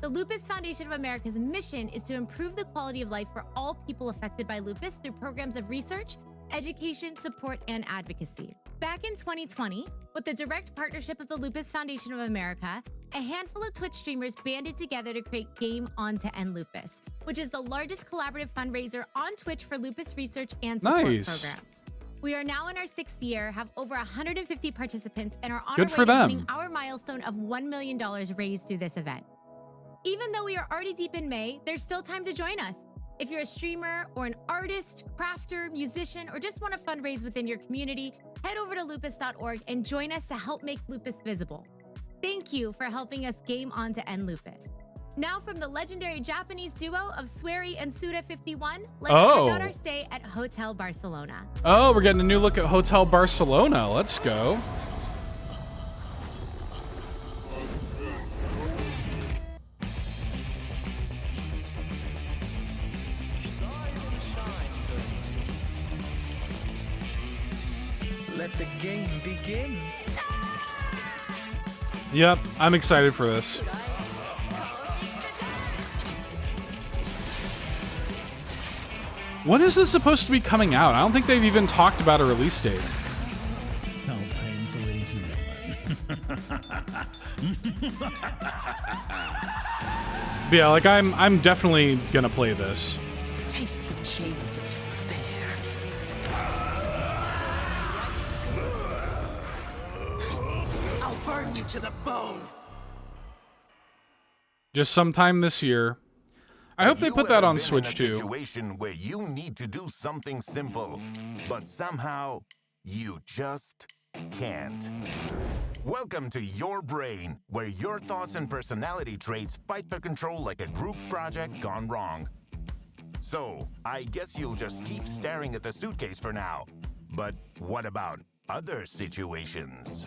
S4: The Lupus Foundation of America's mission is to improve the quality of life for all people affected by lupus through programs of research, education, support, and advocacy. Back in 2020, with the direct partnership of the Lupus Foundation of America, a handful of Twitch streamers banded together to create Game On to End Lupus, which is the largest collaborative fundraiser on Twitch for lupus research and support programs. We are now in our 6th year, have over 150 participants, and are on
S1: Good
S4: our
S1: for
S4: way to
S1: them.
S4: hitting our milestone of $1 million raised through this event. Even though we are already deep in May, there's still time to join us. If you're a streamer or an artist, crafter, musician, or just want to fundraise within your community, head over to lupus.org and join us to help make lupus visible. Thank you for helping us Game On to End Lupus. Now from the legendary Japanese duo of Swery and Suda51, let's check out our stay at Hotel Barcelona.
S1: Oh, we're getting a new look at Hotel Barcelona. Let's go.
S13: Let the game begin.
S1: Yep, I'm excited for this. When is this supposed to be coming out? I don't think they've even talked about a release date.
S5: How painfully human.
S1: But yeah, like I'm definitely gonna play this.
S13: Taste the chains of despair. I'll burn you to the bone.
S1: Just sometime this year. I hope they put that on Switch too.
S6: Situation where you need to do something simple, but somehow you just can't. Welcome to Your Brain, where your thoughts and personality traits fight for control like a group project gone wrong. So, I guess you'll just keep staring at the suitcase for now. But what about other situations?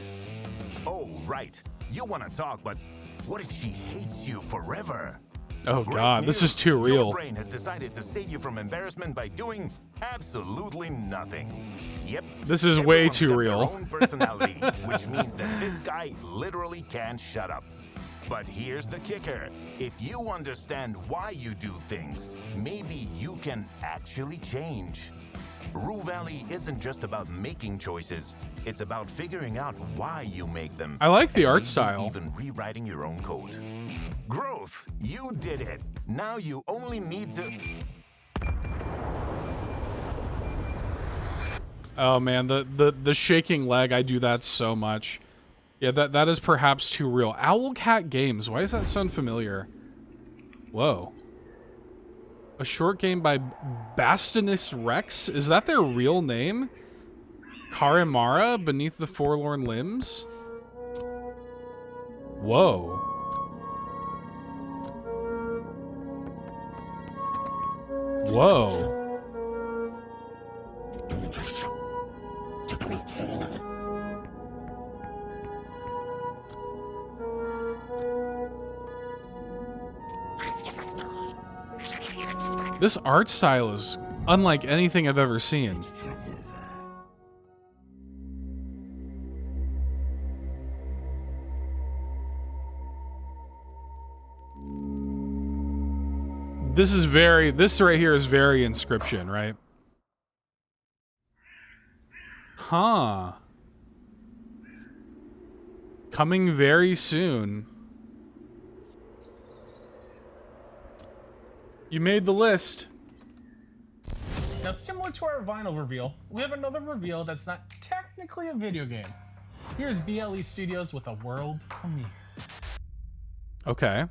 S6: Oh, right. You want to talk, but what if she hates you forever?
S1: Oh god, this is too real.
S6: Your brain has decided to save you from embarrassment by doing absolutely nothing. Yep.
S1: This is way too
S6: Their
S1: real.
S6: own personality, which means that this guy literally can't shut up. But here's the kicker. If you understand why you do things, maybe you can actually change. Rue Valley isn't just about making choices. It's about figuring out why you make them.
S1: I like the
S6: and
S1: art
S6: maybe
S1: style.
S6: Even rewriting your own code. Growth, you did it. Now you only need to...
S1: Oh man, the shaking leg, I do that so much. Yeah, that is perhaps too real. Owlcat Games, why does that sound familiar? Whoa. A short game by Bastinus Rex? Is that their real name? Carimara, Beneath the Forlorn Limbs? Whoa. Whoa. This art style is unlike anything I've ever seen. This right here is very Inscription, right? Huh. Coming very soon. You made the list.
S8: Now, similar to our vinyl reveal, we have another reveal that's not technically a video game. Here's BLE Studios with a world premiere.
S1: Okay.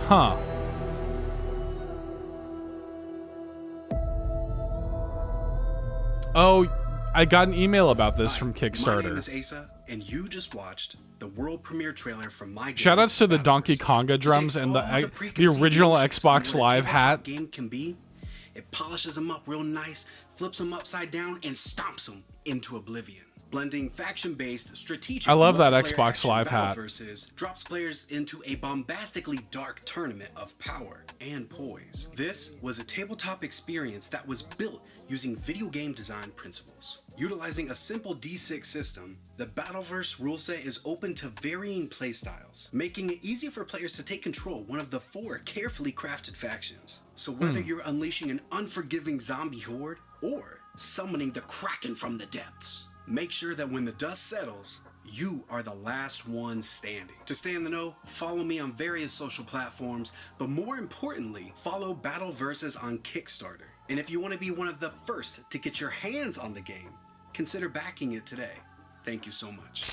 S1: Huh. Oh, I got an email about this from Kickstarter.
S9: My name is Asa, and you just watched the world premiere trailer from my game.
S1: Shoutouts to the Donkey Konga drums and the original Xbox Live hat.
S9: Game can be. It polishes them up real nice, flips them upside down, and stomps them into oblivion. Blending faction-based strategic.
S1: I love that
S9: multiplayer
S1: Xbox
S9: action
S1: Live hat.
S9: BattleVersus drops players into a bombastically dark tournament of power and poise. This was a tabletop experience that was built using video game design principles. Utilizing a simple D6 system, the BattleVersus rule set is open to varying playstyles, making it easy for players to take control one of the 4 carefully crafted factions. So whether you're unleashing an unforgiving zombie horde or summoning the Kraken from the depths, make sure that when the dust settles, you are the last one standing. To stay in the know, follow me on various social platforms, but more importantly, follow BattleVersus on Kickstarter. And if you want to be one of the first to get your hands on the game, consider backing it today. Thank you so much.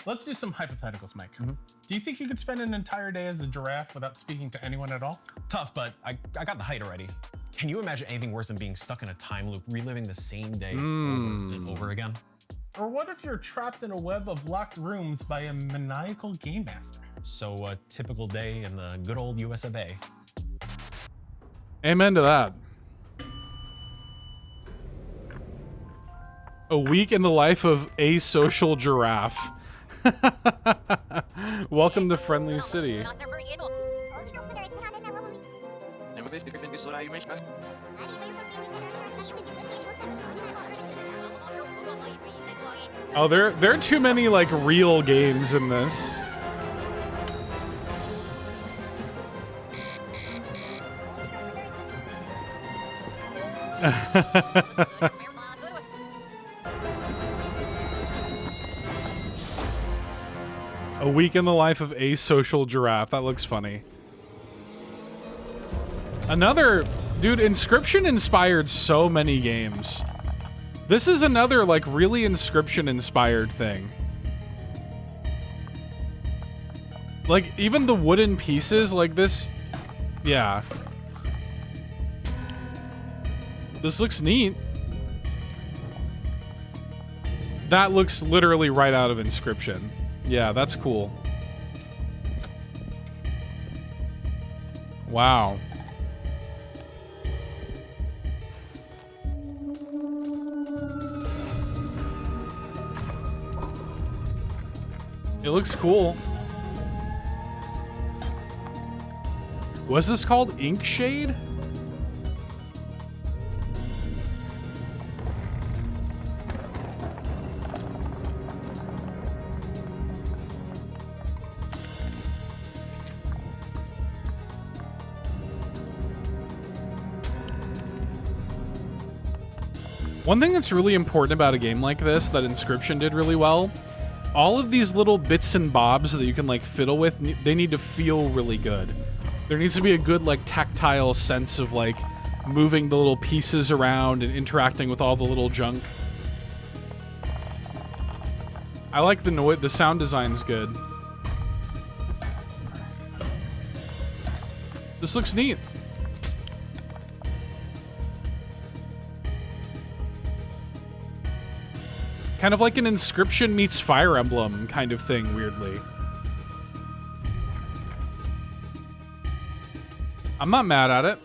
S8: Let's do some hypotheticals, Mike. Do you think you could spend an entire day as a giraffe without speaking to anyone at all?
S10: Tough, but I got the height already. Can you imagine anything worse than being stuck in a time loop, reliving the same day over and over again?
S8: Or what if you're trapped in a web of locked rooms by a maniacal game master?
S10: So a typical day in the good old US of A.
S1: Amen to that. A week in the life of Asocial Giraffe. Welcome to Friendly City. Oh, there are too many like real games in this. A week in the life of Asocial Giraffe. That looks funny. Another dude, Inscription inspired so many games. This is another like really Inscription inspired thing. Like even the wooden pieces like this. Yeah. This looks neat. That looks literally right out of Inscription. Yeah, that's cool. Wow. It looks cool. Was this called Inkshade? One thing that's really important about a game like this that Inscription did really well, all of these little bits and bobs that you can like fiddle with, they need to feel really good. There needs to be a good like tactile sense of like moving the little pieces around and interacting with all the little junk. I like the noise, the sound design's good. This looks neat. Kind of like an Inscription meets Fire Emblem kind of thing, weirdly. I'm not mad at it.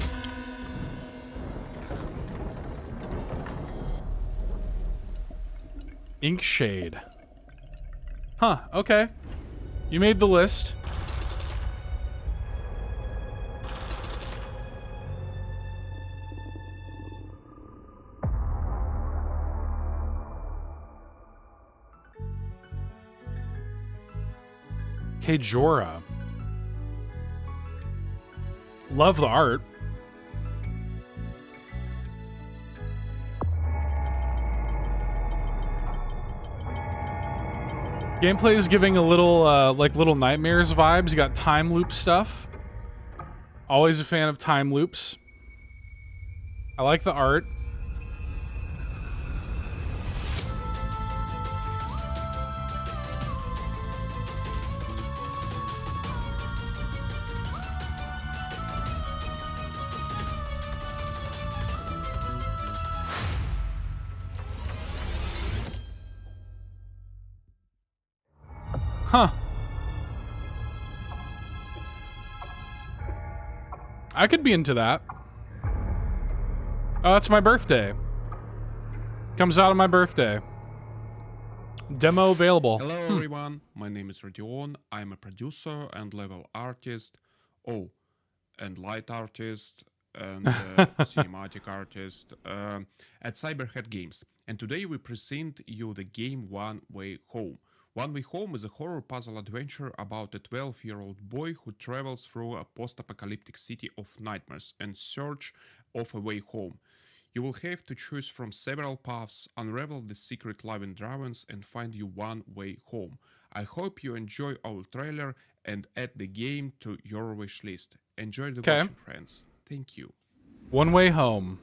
S1: Inkshade. Huh, okay. You made the list. Kejora. Love the art. Gameplay is giving a little, like Little Nightmares vibes. You got time loop stuff. Always a fan of time loops. I like the art. Huh. I could be into that. Oh, it's my birthday. Comes out on my birthday. Demo available.
S7: Hello everyone, my name is Rodion. I'm a producer and level artist. Oh, and light artist and cinematic artist at Cyberhead Games. And today we present you the game One Way Home. One Way Home is a horror puzzle adventure about a 12-year-old boy who travels through a post-apocalyptic city of nightmares in search of a way home. You will have to choose from several paths, unravel the secret living dragons, and find your one way home. I hope you enjoy our trailer and add the game to your wish list. Enjoy the watching, friends. Thank you.
S1: One Way Home.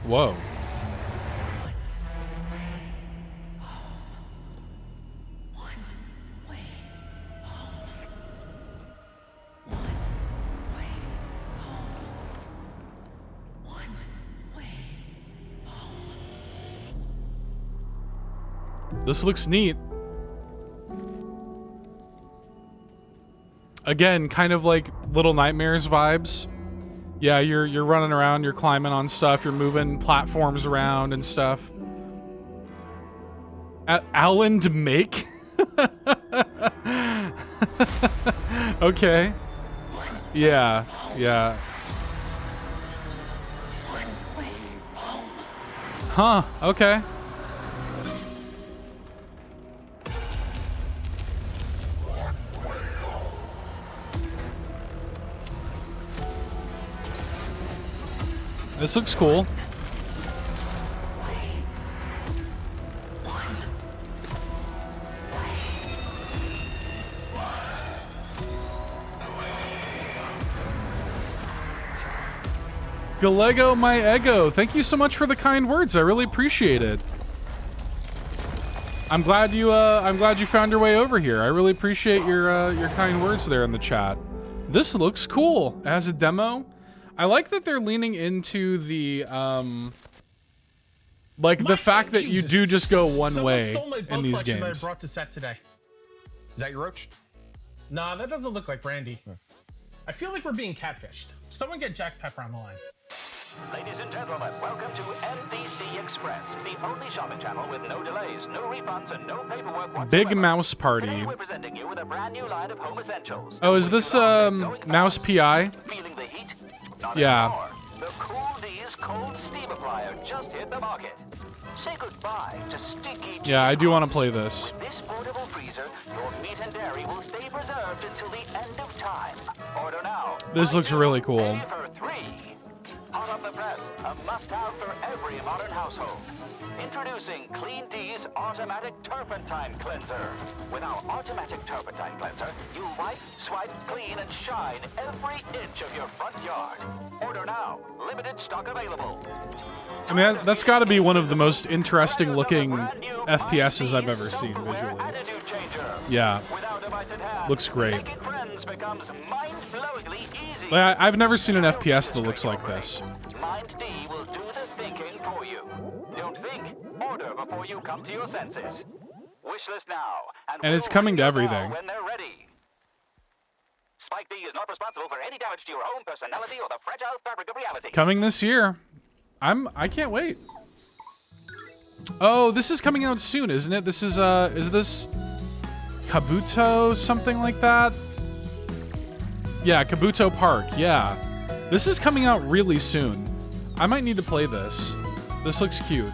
S1: Whoa. This looks neat. Again, kind of like Little Nightmares vibes. Yeah, you're running around, you're climbing on stuff, you're moving platforms around and stuff. Alan to make? Okay. Yeah, yeah. Huh, okay. This looks cool. Galego my ego. Thank you so much for the kind words. I really appreciate it. I'm glad you found your way over here. I really appreciate your kind words there in the chat. This looks cool as a demo. I like that they're leaning into the Like the fact that you do just go one
S8: Someone
S1: way
S8: stole my
S1: in
S8: bug
S1: these
S8: collection
S1: games.
S8: that I brought to set today.
S10: Is that your roach?
S8: Nah, that doesn't look like Brandy. I feel like we're being catfished. Someone get Jack Pepper on the line.
S12: Ladies and gentlemen, welcome to NBC Express, the only shopping channel with no delays, no refunds, and no paperwork whatsoever.
S1: Big Mouse Party.
S12: Today we're presenting you with a brand new line of home essentials.
S1: Oh, is this Mouse PI?
S12: Feeling the heat? Not
S1: Yeah.
S12: anymore. The Cool D's cold steam applier just hit the market. Say goodbye to sticky.
S1: Yeah, I do want to play this.
S12: With this portable freezer, your meat and dairy will stay preserved until the end of time. Order now.
S1: This looks really cool.
S12: For 3. Hot off the press, a must-have for every modern household. Introducing Clean D's Automatic Turpentine Cleanser. With our Automatic Turpentine Cleanser, you wipe, swipe, clean, and shine every inch of your front yard. Order now. Limited stock available.
S1: I mean, that's got to be one of the most interesting looking FPSs I've ever seen visually. Yeah, looks great. Like, I've never seen an FPS that looks like this.
S12: Mind D will do the thinking for you. Don't think. Order before you come to your senses. Wishlist now.
S1: And it's coming to everything.
S12: When they're ready. Spike D is not responsible for any damage to your own personality or the fragile fabric of reality.
S1: Coming this year. I can't wait. Oh, this is coming out soon, isn't it? This is this Kabuto something like that? Yeah, Kabuto Park. Yeah. This is coming out really soon. I might need to play this. This looks cute.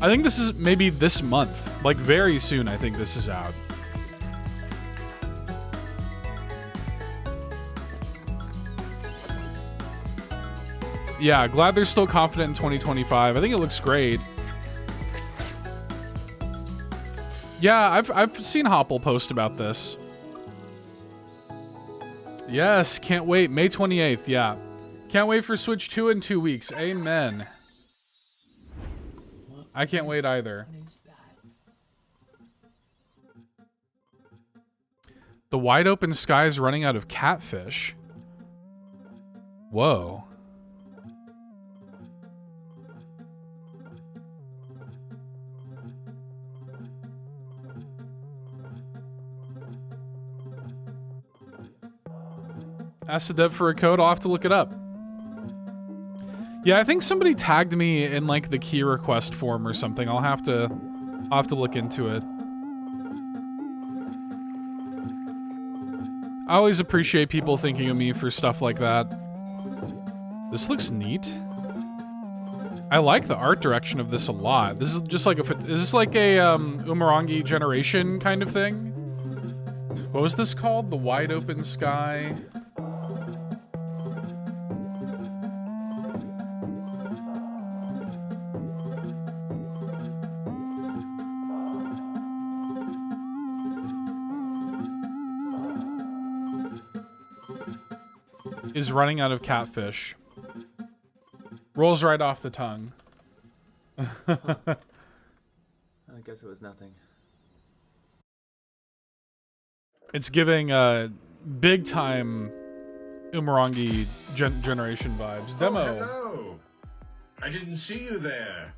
S1: I think this is maybe this month. Like very soon, I think this is out. Yeah, glad they're still confident in 2025. I think it looks great. Yeah, I've seen Hopple post about this. Yes, can't wait. May 28th, yeah. Can't wait for Switch 2 in 2 weeks. Amen. I can't wait either. The wide open sky is running out of Catfish. Whoa. Ask the dev for a code. I'll have to look it up. Yeah, I think somebody tagged me in like the key request form or something. I'll have to look into it. I always appreciate people thinking of me for stuff like that. This looks neat. I like the art direction of this a lot. This is just like is this like a Umurangi generation kind of thing? What was this called? The wide open sky. Is running out of Catfish. Rolls right off the tongue.
S14: I guess it was nothing.
S1: It's giving big time Umurangi generation vibes. Demo.
S15: Oh, hello. I didn't see you there.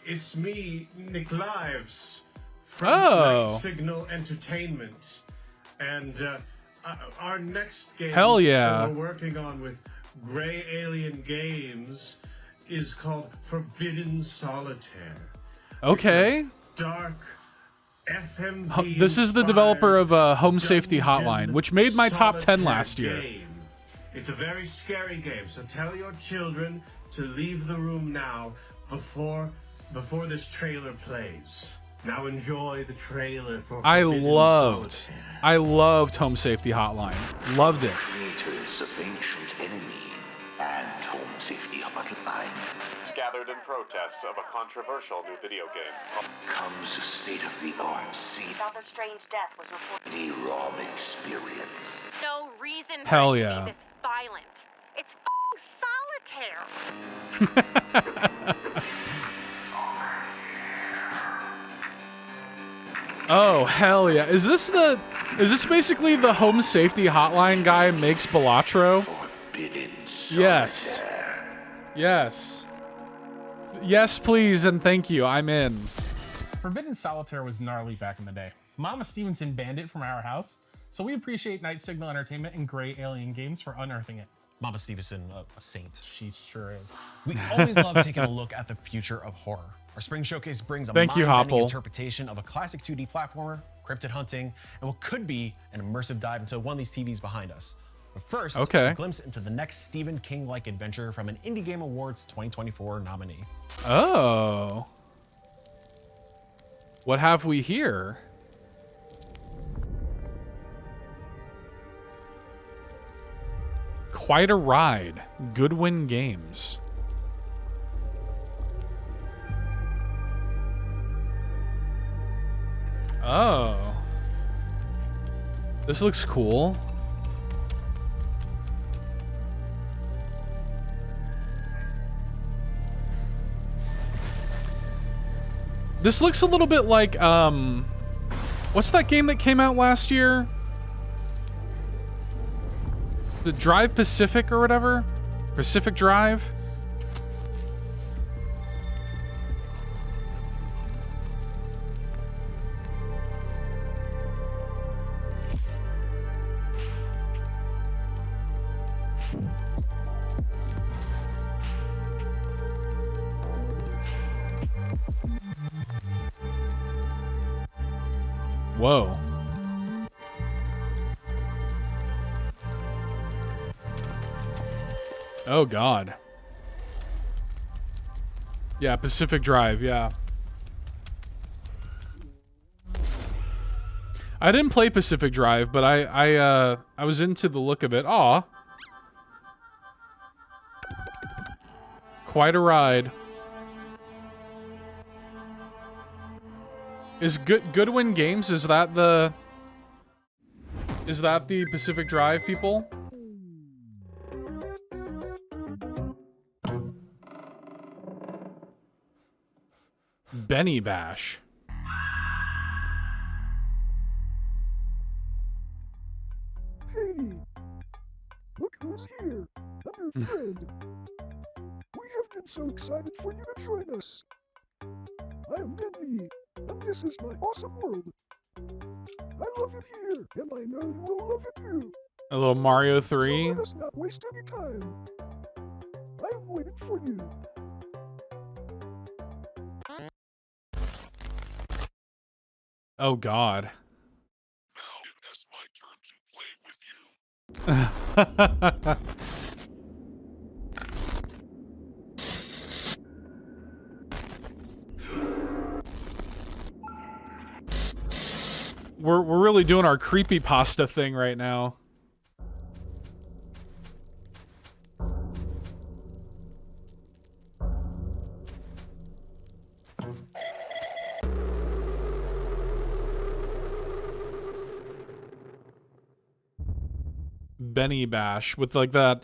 S15: It's me, Nick Lives. From Night Signal Entertainment. And our next game
S1: Hell yeah.
S15: that we're working on with Grey Alien Games is called Forbidden Solitaire.
S1: Okay.
S15: Dark FMV.
S1: This is the developer of Home Safety Hotline, which made my top 10 last year.
S15: Game. It's a very scary game, so tell your children to leave the room now before this trailer plays. Now enjoy the trailer for
S1: I
S15: Forbidden
S1: loved
S15: Solitaire.
S1: Home Safety Hotline. Loved it.
S18: Creators of ancient enemy and home safety hotline.
S25: Gathered in protest of a controversial new video game.
S18: Comes a state-of-the-art scene.
S26: Another strange death was reported.
S18: The ROM experience.
S26: No reason for
S1: Hell
S26: it
S1: yeah.
S26: to be this violent. It's Solitaire.
S1: Oh, hell yeah. Is this basically the Home Safety Hotline guy makes Balatro?
S18: forbidden
S1: Yes. Yes. Yes, please, and thank you. I'm in.
S8: Forbidden Solitaire was gnarly back in the day. Mama Stevenson banned it from our house, so we appreciate Night Signal Entertainment and Gray Alien Games for unearthing it.
S10: Mama Stevenson, a saint.
S8: She sure is.
S10: We always love taking a look at the future of horror. Our spring showcase brings a
S1: Thank you,
S10: mind-bending
S1: Hopple.
S10: interpretation of a classic 2D platformer, cryptid hunting, and what could be an immersive dive into one of these TVs behind us. But first,
S1: Okay.
S10: a glimpse into the next Stephen King-like adventure from an Indie Game Awards 2024 nominee.
S1: Oh. What have we here? Quite a Ride. Goodwin Games. Oh. This looks cool. This looks a little bit like, what's that game that came out last year? The Drive Pacific or whatever? Pacific Drive? Whoa. Oh, God. Yeah, Pacific Drive, yeah. I didn't play Pacific Drive, but I was into the look of it. Aw. Quite a Ride. Is Goodwin Games, is that the Pacific Drive people? Benny Bash.
S3: Hey, look who's here. I'm your friend. We have been so excited for you to join us. I am Benny, and this is my awesome world. I love it here, and I know you will love it too.
S1: A little Mario 3.
S3: Let us not waste any time. I am waiting for you.
S1: Oh, God.
S24: It's my turn to play with you.
S1: We're really doing our creepypasta thing right now. Benny Bash with like that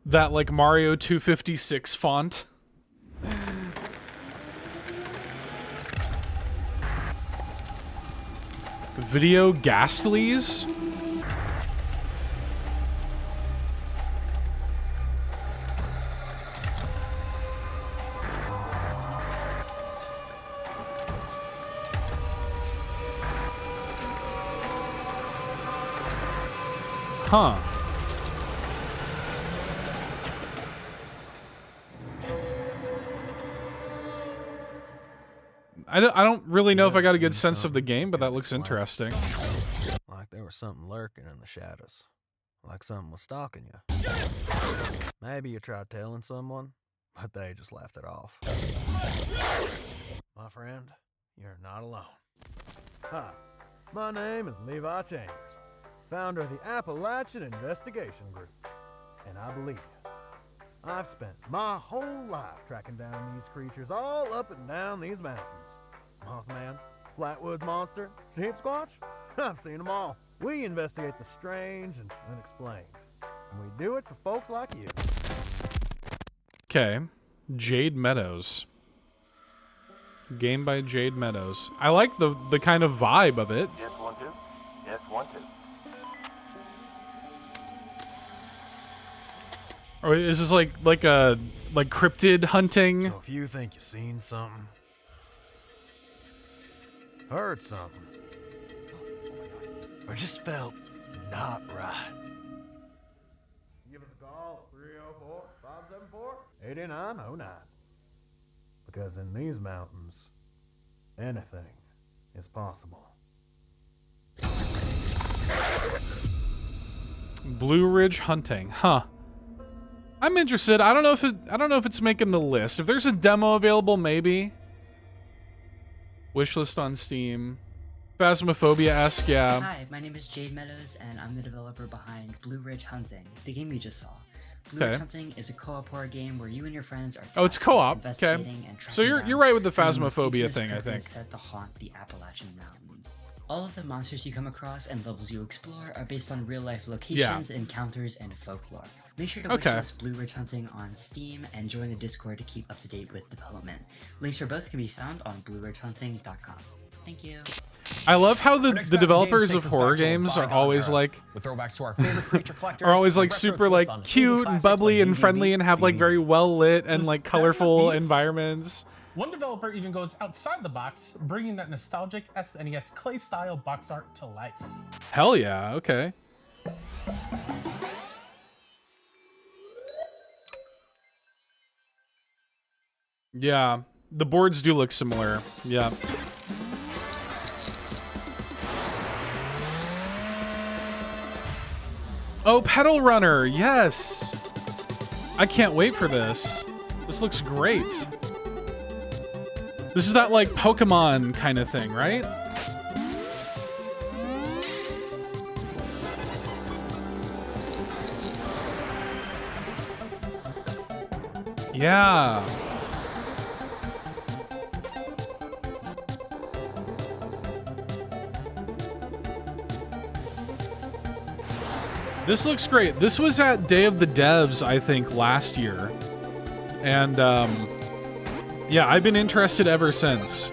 S1: like Mario 256 font. Video Ghastlies? Huh. I don't really know if I got a good sense of the game, but that looks interesting.
S16: Like there was something lurking in the shadows. Like something was stalking you. Maybe you tried telling someone, but they just laughed it off. My friend, you're not alone.
S17: Hi, my name is Levi Chambers, founder of the Appalachian Investigation Group, and I believe you. I've spent my whole life tracking down these creatures all up and down these mountains. Mothman, Flatwoods Monster, Sheep Squatch, I've seen them all. We investigate the strange and unexplained, and we do it for folks like you.
S1: Okay, Jade Meadows. Game by Jade Meadows. I like the kind of vibe of it.
S19: Just one, two. Just one, two.
S1: Or is this like cryptid hunting?
S17: So if you think you seen something, heard something, or just felt not right, give us a call at 304-574-8909. Because in these mountains, anything is possible.
S1: Blue Ridge hunting, huh? I'm interested. I don't know if it's making the list. If there's a demo available, maybe. Wishlist on Steam. Phasmophobia-esque, yeah.
S2: Hi, my name is Jade Meadows, and I'm the developer behind Blue Ridge Hunting, the game you just saw. Blue Ridge Hunting is a co-op horror game where you and your friends are
S1: it's co-op. Okay.
S2: investigating and
S1: So
S2: tracking
S1: you're
S2: down
S1: right with the
S2: some of most
S1: phasmophobia
S2: infamous
S1: thing, I think.
S2: cryptids set to haunt the Appalachian Mountains. All of the monsters you come across and levels you explore are based on real-life locations, encounters, and folklore. Make sure to wishlist Blue Ridge Hunting on Steam and join the Discord to keep up to date with development. Links for both can be found on blueridgehunting.com. Thank you.
S1: I love how the developers of horror games are always like
S10: with throwbacks to our favorite creature collectors.
S1: are always like super like cute and bubbly and friendly and have like very well lit and like colorful environments.
S8: One developer even goes outside the box, bringing that nostalgic SNES clay style box art to life.
S1: Hell yeah, okay. Yeah, the boards do look similar. Yeah. Oh, Petal Runner, yes! I can't wait for this. This looks great. This is that, like, Pokemon kind of thing, right? Yeah. This looks great. This was at Day of the Devs, I think, last year. And, yeah, I've been interested ever since.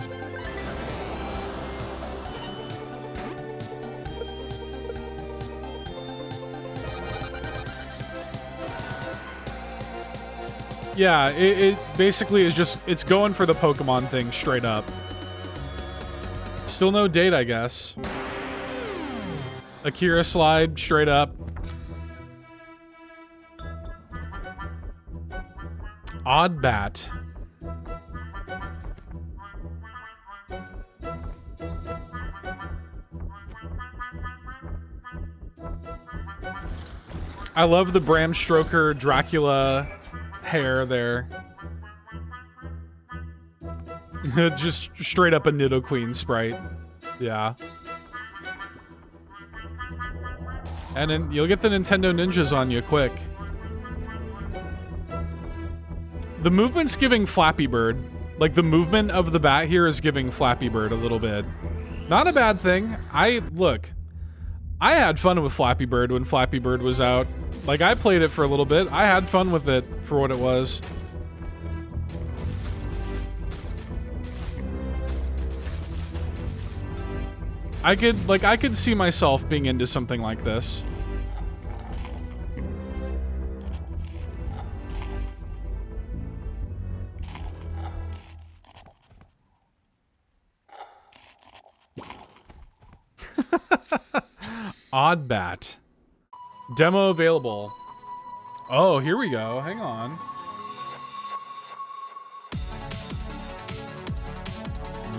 S1: Yeah, it basically is just, it's going for the Pokemon thing straight up. Still no date, I guess. Akira slide, straight up. Oddbat. I love the Bram Stoker Dracula hair there. Just straight up a Nidoqueen sprite. Yeah. And then you'll get the Nintendo Ninjas on you quick. The movement's giving Flappy Bird. Like, the movement of the bat here is giving Flappy Bird a little bit. Not a bad thing. Look, I had fun with Flappy Bird when Flappy Bird was out. Like, I played it for a little bit. I had fun with it for what it was. I could see myself being into something like this. Oddbat. Demo available. Oh, here we go. Hang on.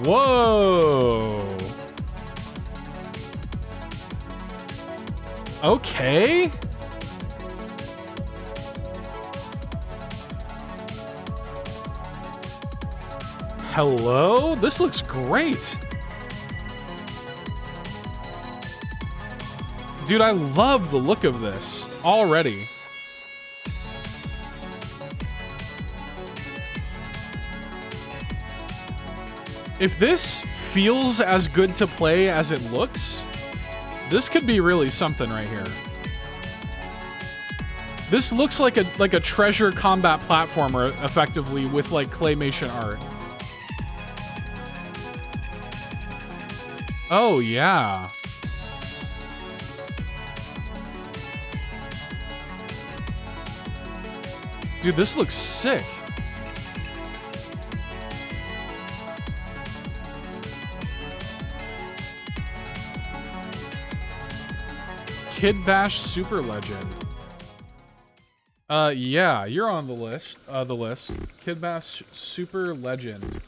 S1: Whoa. Okay. Hello? This looks great. Dude, I love the look of this already. If this feels as good to play as it looks, this could be really something right here. This looks like a treasure combat platformer, effectively, with like claymation art. Oh yeah. Dude, this looks sick. Kid Bash Super Legend. Yeah, you're on the list. Kid Bash Super Legend.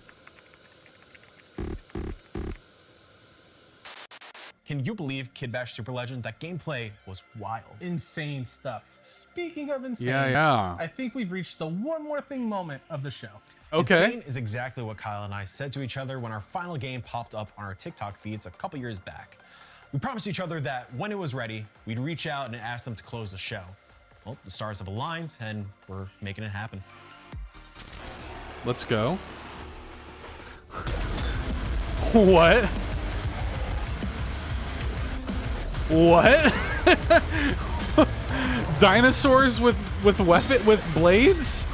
S10: Can you believe Kid Bash Super Legend? That gameplay was wild.
S8: Insane stuff. Speaking of insane,
S1: Yeah.
S8: I think we've reached the one more thing moment of the show.
S1: Okay.
S10: Insane is exactly what Kyle and I said to each other when our final game popped up on our TikTok feeds a couple years back. We promised each other that when it was ready, we'd reach out and ask them to close the show. Well, the stars have aligned, and we're making it happen.
S1: Let's go. What? What? Dinosaurs with blades?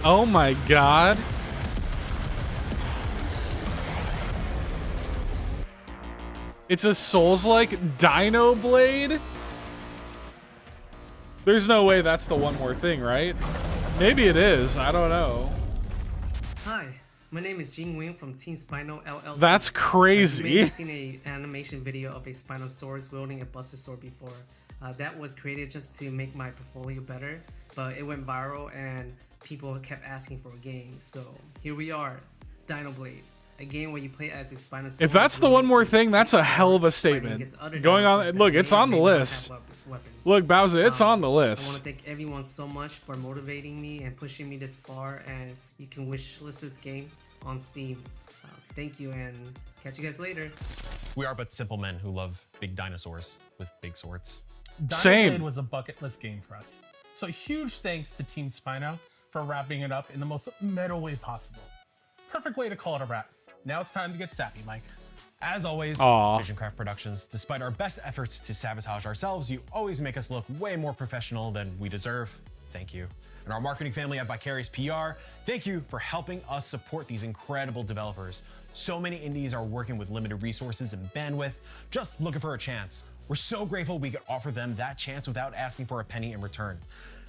S1: Oh my god. It's a Souls-like Dino Blade? There's no way that's the one more thing, right? Maybe it is. I don't know.
S11: Hi, my name is Jing Wing from Team Spino LLC.
S1: That's crazy.
S11: You may have seen an animation video of a Spinosaurus wielding a Buster Sword before. That was created just to make my portfolio better, but it went viral and people kept asking for a game. So here we are, Dino Blade. A game where you play as a Spinosaurus.
S1: If that's the one more thing, that's a hell of a statement. Going on, look, it's on the list. Look, Bowser, it's on the list.
S11: I want to thank everyone so much for motivating me and pushing me this far, and you can wishlist this game on Steam. Thank you, and catch you guys later.
S10: We are but simple men who love big dinosaurs with big swords.
S8: Dino Blade was a bucket list game for us. So huge thanks to Team Spino for wrapping it up in the most metal way possible. Perfect way to call it a wrap. Now it's time to get sappy, Mike.
S10: As always, Visioncraft Productions, despite our best efforts to sabotage ourselves, you always make us look way more professional than we deserve. Thank you. And our marketing family at Vicarious PR, thank you for helping us support these incredible developers. So many indies are working with limited resources and bandwidth, just looking for a chance. We're so grateful we could offer them that chance without asking for a penny in return.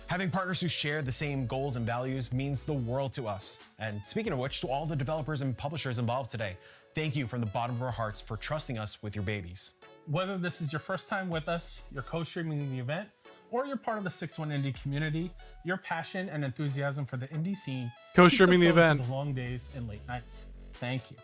S10: Having partners who share the same goals and values means the world to us. And speaking of which, to all the developers and publishers involved today, thank you from the bottom of our hearts for trusting us with your babies.
S8: Whether this is your first time with us, you're co-streaming the event, or you're part of the 6-1 Indie community, your passion and enthusiasm for the indie scene
S1: co-streaming the event,
S8: the long days and late nights. Thank you.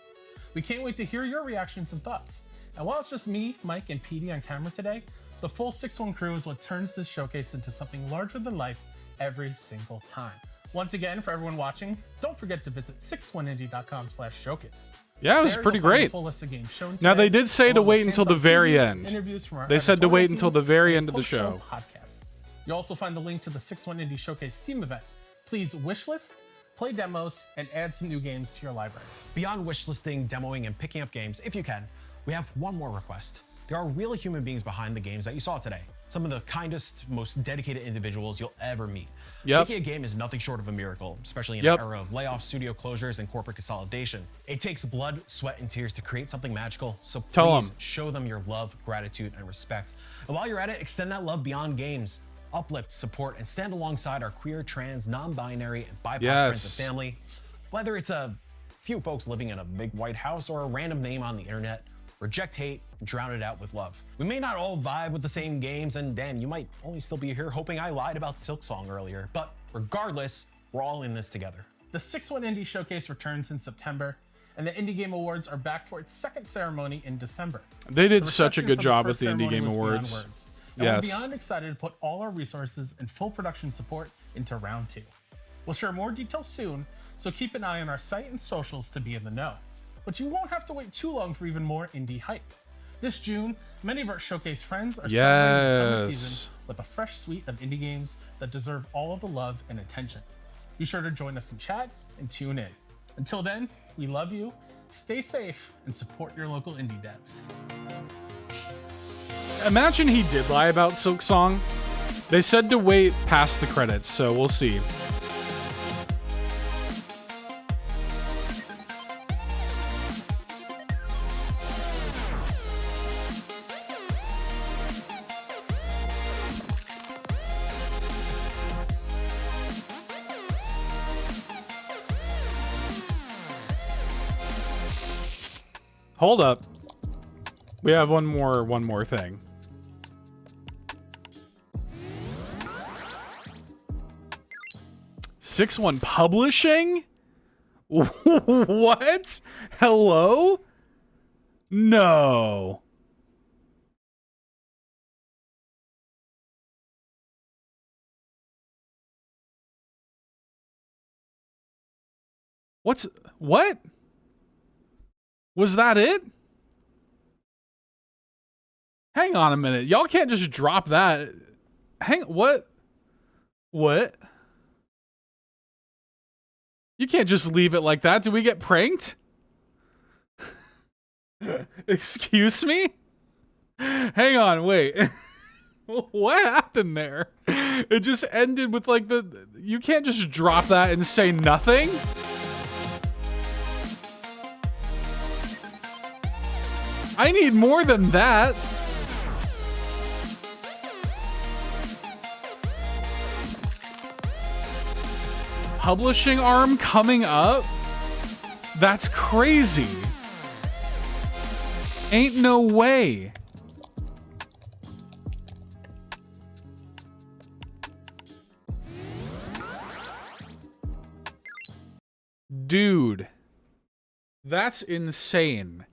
S8: We can't wait to hear your reactions and thoughts. And while it's just me, Mike, and Petey on camera today, the full 6-1 crew is what turns this showcase into something larger than life every single time. Once again, for everyone watching, don't forget to visit 61indie.com/showcase.
S1: Yeah, it was pretty great.
S8: Full list of games shown
S1: Now they
S8: today,
S1: did say to
S8: along with
S1: wait until the
S8: hands-on
S1: very
S8: previews,
S1: end.
S8: interviews from our
S1: They said to wait
S8: editorial
S1: until
S8: team,
S1: the very
S8: and
S1: end of the
S8: post-show
S1: show.
S8: podcast. You'll also find the link to the 6-1 Indie Showcase Steam event. Please wishlist, play demos, and add some new games to your library.
S10: Beyond wishlisting, demoing, and picking up games, if you can, we have one more request. There are real human beings behind the games that you saw today. Some of the kindest, most dedicated individuals you'll ever meet. Making a game is nothing short of a miracle, especially in an era of layoffs, studio closures, and corporate consolidation. It takes blood, sweat, and tears to create something magical, so please show them your love, gratitude, and respect. And while you're at it, extend that love beyond games. Uplift, support, and stand alongside our queer, trans, non-binary, and BIPOC friends and family. Whether it's a few folks living in a big white house or a random name on the internet, reject hate, drown it out with love. We may not all vibe with the same games, and Dan, you might only still be here hoping I lied about Silksong earlier, but regardless, we're all in this together.
S8: The 6-1 Indie Showcase returns in September, and the Indie Game Awards are back for its second ceremony in December.
S1: They did such a good job with the Indie Game Awards.
S8: We're beyond excited to put all our resources and full production support into round 2. We'll share more details soon, so keep an eye on our site and socials to be in the know. But you won't have to wait too long for even more indie hype. This June, many of our showcase friends are celebrating the summer season with a fresh suite of indie games that deserve all of the love and attention. Be sure to join us in chat and tune in. Until then, we love you, stay safe, and support your local indie devs.
S1: Imagine he did lie about Silksong. They said to wait past the credits, so we'll see. Hold up. We have one more thing. Six-One Publishing? What? Hello? No. What? Was that it? Hang on a minute. Y'all can't just drop that. What? What? You can't just leave it like that. Did we get pranked? Excuse me? Hang on, wait. What happened there? It just ended with like you can't just drop that and say nothing? I need more than that. Publishing arm coming up? That's crazy. Ain't no way. Dude. That's insane.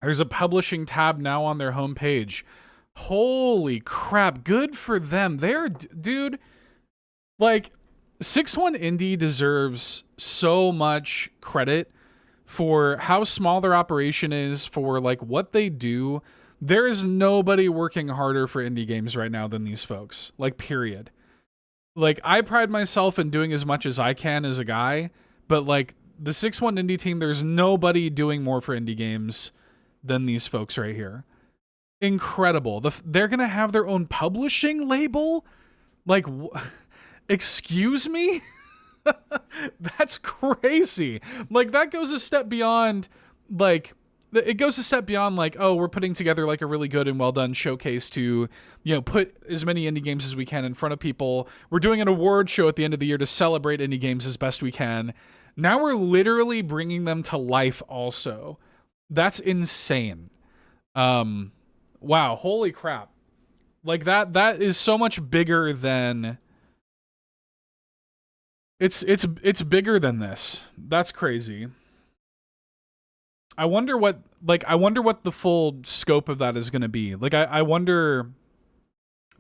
S1: There's a publishing tab now on their homepage. Holy crap. Good for them. Dude. Like, 6-One Indie deserves so much credit for how small their operation is, for like what they do. There is nobody working harder for indie games right now than these folks. Like, period. Like, I pride myself in doing as much as I can as a guy, but like the 6-One Indie team, there's nobody doing more for indie games than these folks right here. Incredible. They're gonna have their own publishing label? Like, excuse me? That's crazy. Like, that goes a step beyond, like, it goes a step beyond, like, oh, we're putting together, like, a really good and well-done showcase to, you know, put as many indie games as we can in front of people. We're doing an award show at the end of the year to celebrate indie games as best we can. Now we're literally bringing them to life also. That's insane. Wow, holy crap. Like, that is so much bigger than... It's bigger than this. That's crazy. I wonder what the full scope of that is going to be. Like, I wonder,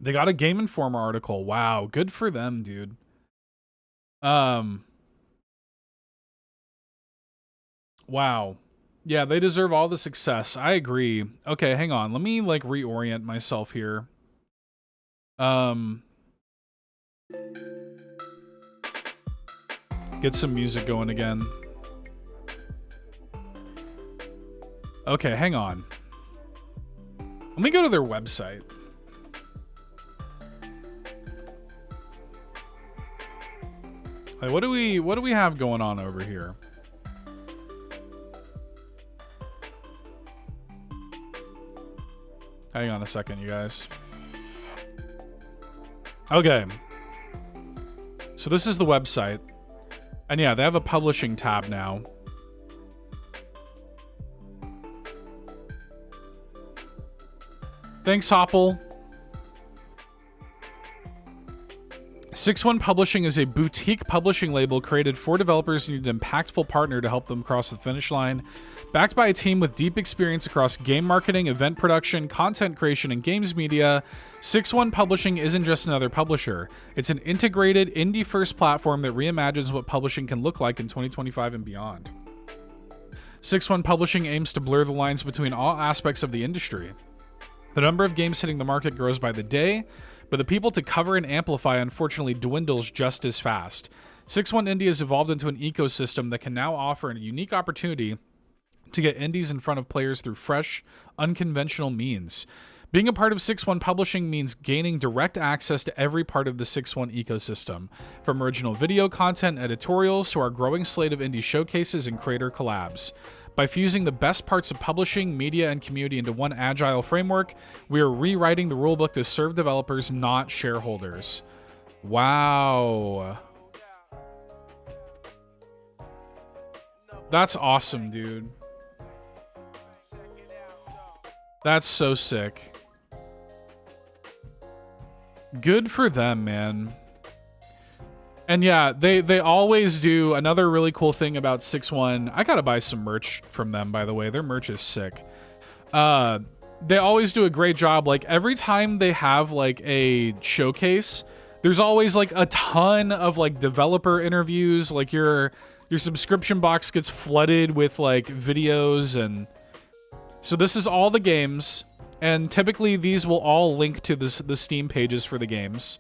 S1: they got a Game Informer article. Wow. Good for them, dude. Wow. Yeah, they deserve all the success. I agree. Okay, hang on. Let me like reorient myself here. Get some music going again. Okay, hang on. Let me go to their website. Like, what do we have going on over here? Hang on a second, you guys. Okay. So this is the website. And yeah, they have a publishing tab now. Thanks, Hopple. 6-One Publishing is a boutique publishing label created for developers who need an impactful partner to help them cross the finish line. Backed by a team with deep experience across game marketing, event production, content creation, and games media, 6-One Publishing isn't just another publisher. It's an integrated, indie-first platform that reimagines what publishing can look like in 2025 and beyond. 6-One Publishing aims to blur the lines between all aspects of the industry. The number of games hitting the market grows by the day, but the people to cover and amplify unfortunately dwindles just as fast. 6-One Indie has evolved into an ecosystem that can now offer a unique opportunity to get indies in front of players through fresh, unconventional means. Being a part of 6-One Publishing means gaining direct access to every part of the 6-One ecosystem, from original video content, editorials, to our growing slate of indie showcases and creator collabs. By fusing the best parts of publishing, media, and community into one agile framework, we are rewriting the rulebook to serve developers, not shareholders. Wow. That's awesome, dude. That's so sick. Good for them, man. And yeah, they always do another really cool thing about 6-1. I gotta buy some merch from them, by the way. Their merch is sick. They always do a great job. Like every time they have like a showcase, there's always like a ton of like developer interviews. Like your subscription box gets flooded with like videos, and so this is all the games, and typically these will all link to the Steam pages for the games.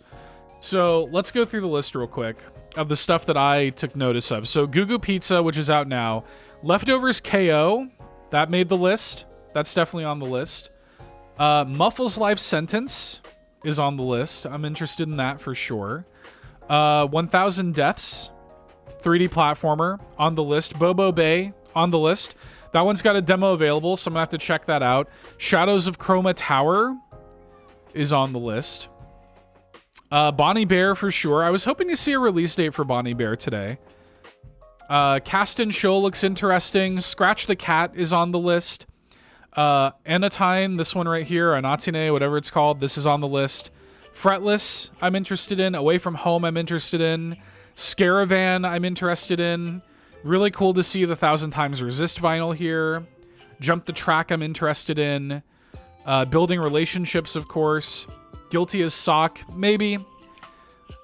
S1: So let's go through the list real quick of the stuff that I took notice of. So GuGu Pizza, which is out now. Leftovers KO, that made the list. That's definitely on the list. Muffles Life Sentence is on the list. I'm interested in that for sure. 1000 Deaths, 3D platformer, on the list. Bobo Bay, on the list. That one's got a demo available, so I'm gonna have to check that out. Shadows of Chroma Tower is on the list. Bonnie Bear for sure. I was hoping to see a release date for Bonnie Bear today. Cast and Show looks interesting. Scratch the Cat is on the list. Anatine, this one right here, Anatine, whatever it's called, this is on the list. Fretless, I'm interested in. Away From Home, I'm interested in. Scaravan, I'm interested in. Really cool to see the 1000 Times Resist vinyl here. Jump the Track, I'm interested in. Building Relationships, of course. Guilty as Sock, maybe.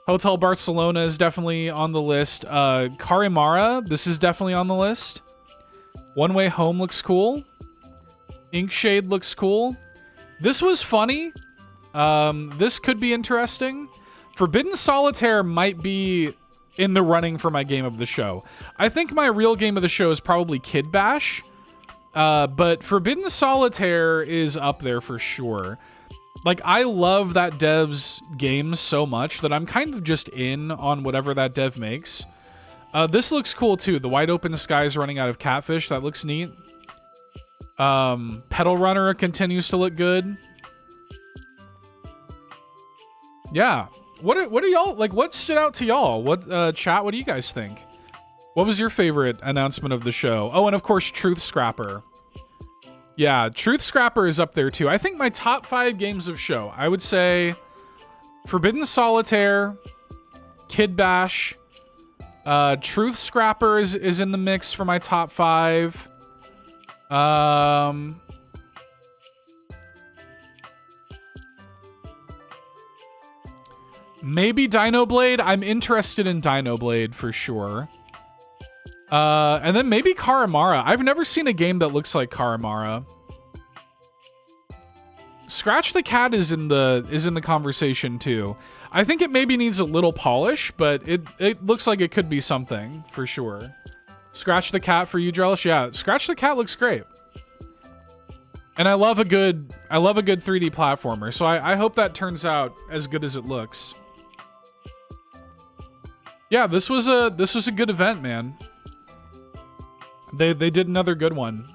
S1: Hotel Barcelona is definitely on the list. Carimara, this is definitely on the list. One Way Home looks cool. Inkshade looks cool. This was funny. This could be interesting. Forbidden Solitaire might be in the running for my game of the show. I think my real game of the show is probably Kid Bash. But Forbidden Solitaire is up there for sure. Like, I love that dev's games so much that I'm kind of just in on whatever that dev makes. This looks cool too. The Wide Open Skies running out of Catfish. That looks neat. Petal Runner continues to look good. Yeah. What are y'all, like, what stood out to y'all? What, chat, what do you guys think? What was your favorite announcement of the show? Oh, and of course, Truth Scrapper. Yeah, Truth Scrapper is up there too. I think my top 5 games of show, I would say Forbidden Solitaire, Kid Bash, Truth Scrapper is in the mix for my top 5. Maybe Dino Blade. I'm interested in Dino Blade for sure. And then maybe Carimara. I've never seen a game that looks like Carimara. Scratch the Cat is in the conversation too. I think it maybe needs a little polish, but it looks like it could be something for sure. Scratch the Cat for you, Drellish. Yeah, Scratch the Cat looks great. And I love a good 3D platformer, so I hope that turns out as good as it looks. Yeah, this was a good event, man. They did another good one.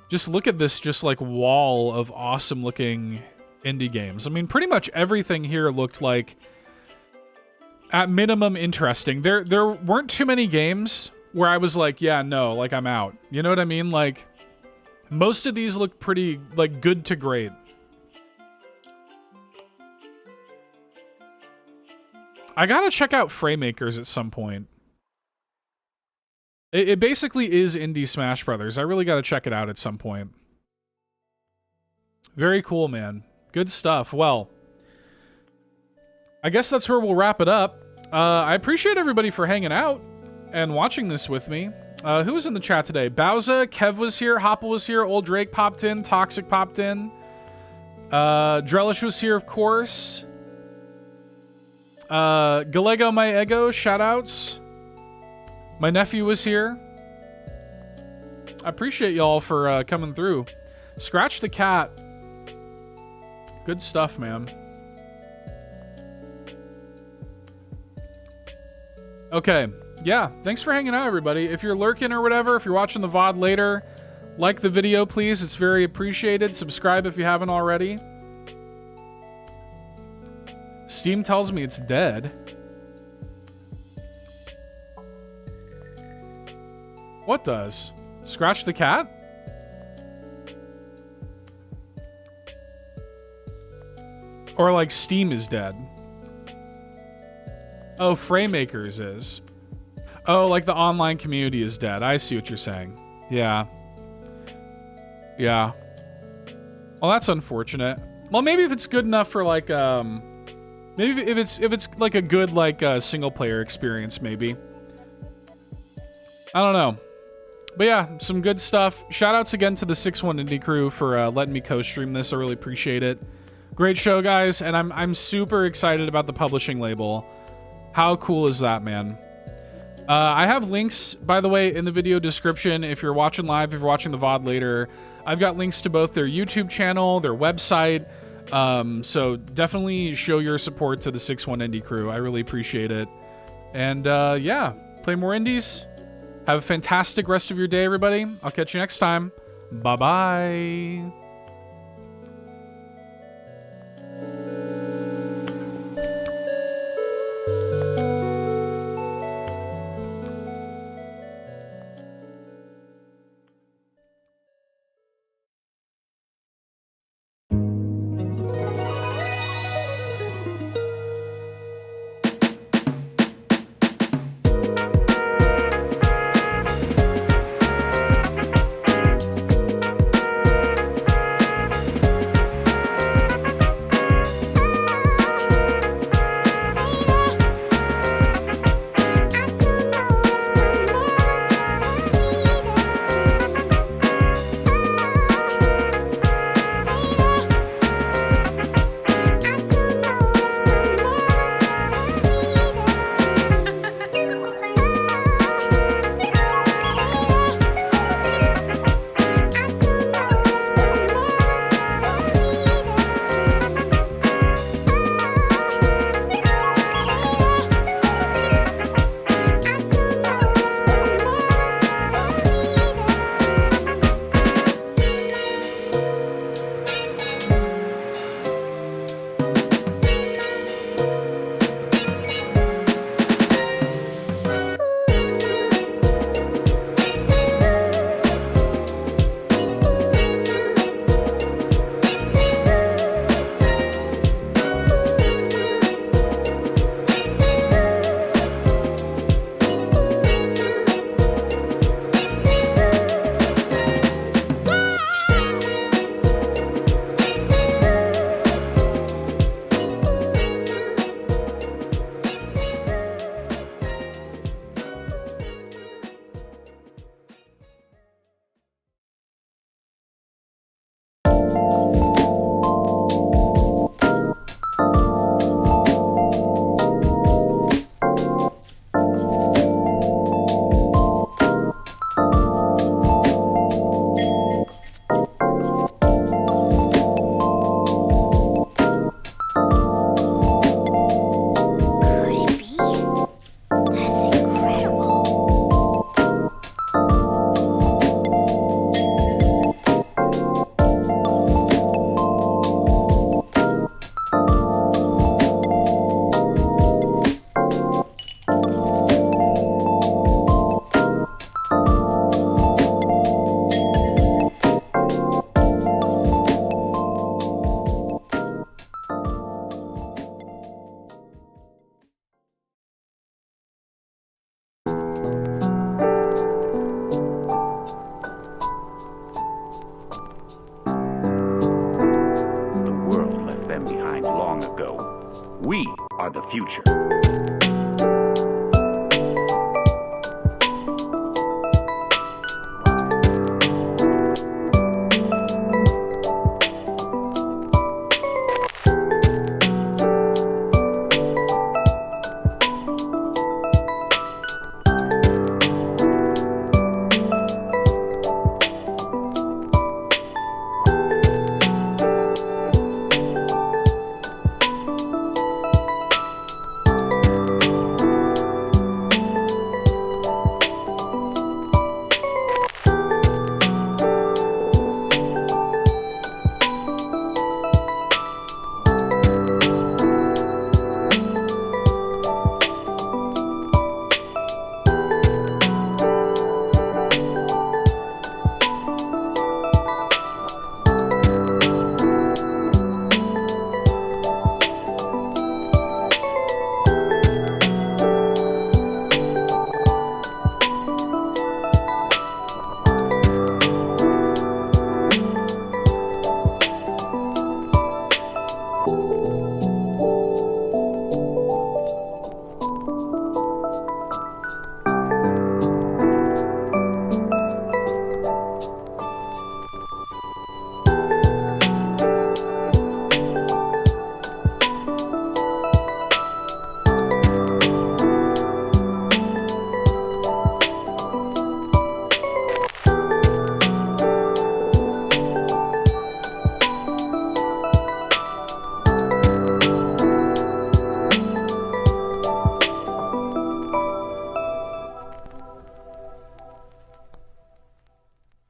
S1: Just look at this just like wall of awesome looking indie games. I mean, pretty much everything here looked like at minimum interesting. There weren't too many games where I was like, yeah, no, like I'm out. You know what I mean? Like most of these look pretty like good to great. I gotta check out Fraymakers at some point. It basically is indie Smash Brothers. I really gotta check it out at some point. Very cool, man. Good stuff. Well, I guess that's where we'll wrap it up. I appreciate everybody for hanging out and watching this with me. Who was in the chat today? Bowser, Kev was here, Hopple was here, Old Drake popped in, Toxic popped in. Drellish was here, of course. Galego My Ego, shoutouts. My nephew was here. I appreciate y'all for coming through. Scratch the Cat. Good stuff, man. Okay. Yeah, thanks for hanging out, everybody. If you're lurking or whatever, if you're watching the VOD later, like the video, please. It's very appreciated. Subscribe if you haven't already. Steam tells me it's dead. What does? Scratch the cat? Or like Steam is dead. Oh, Fraymakers is. Oh, like the online community is dead. I see what you're saying. Yeah. Yeah. Well, that's unfortunate. Well, maybe if it's good enough for like maybe if it's like a good like single player experience, maybe. I don't know. But yeah, some good stuff. Shout outs again to the 6-1 Indie crew for letting me co-stream this. I really appreciate it. Great show, guys, and I'm super excited about the publishing label. How cool is that, man? I have links, by the way, in the video description. If you're watching live, if you're watching the VOD later, I've got links to both their YouTube channel, their website. So definitely show your support to the 6-1 Indie crew. I really appreciate it. And yeah, play more indies. Have a fantastic rest of your day, everybody. I'll catch you next time. Bye-bye.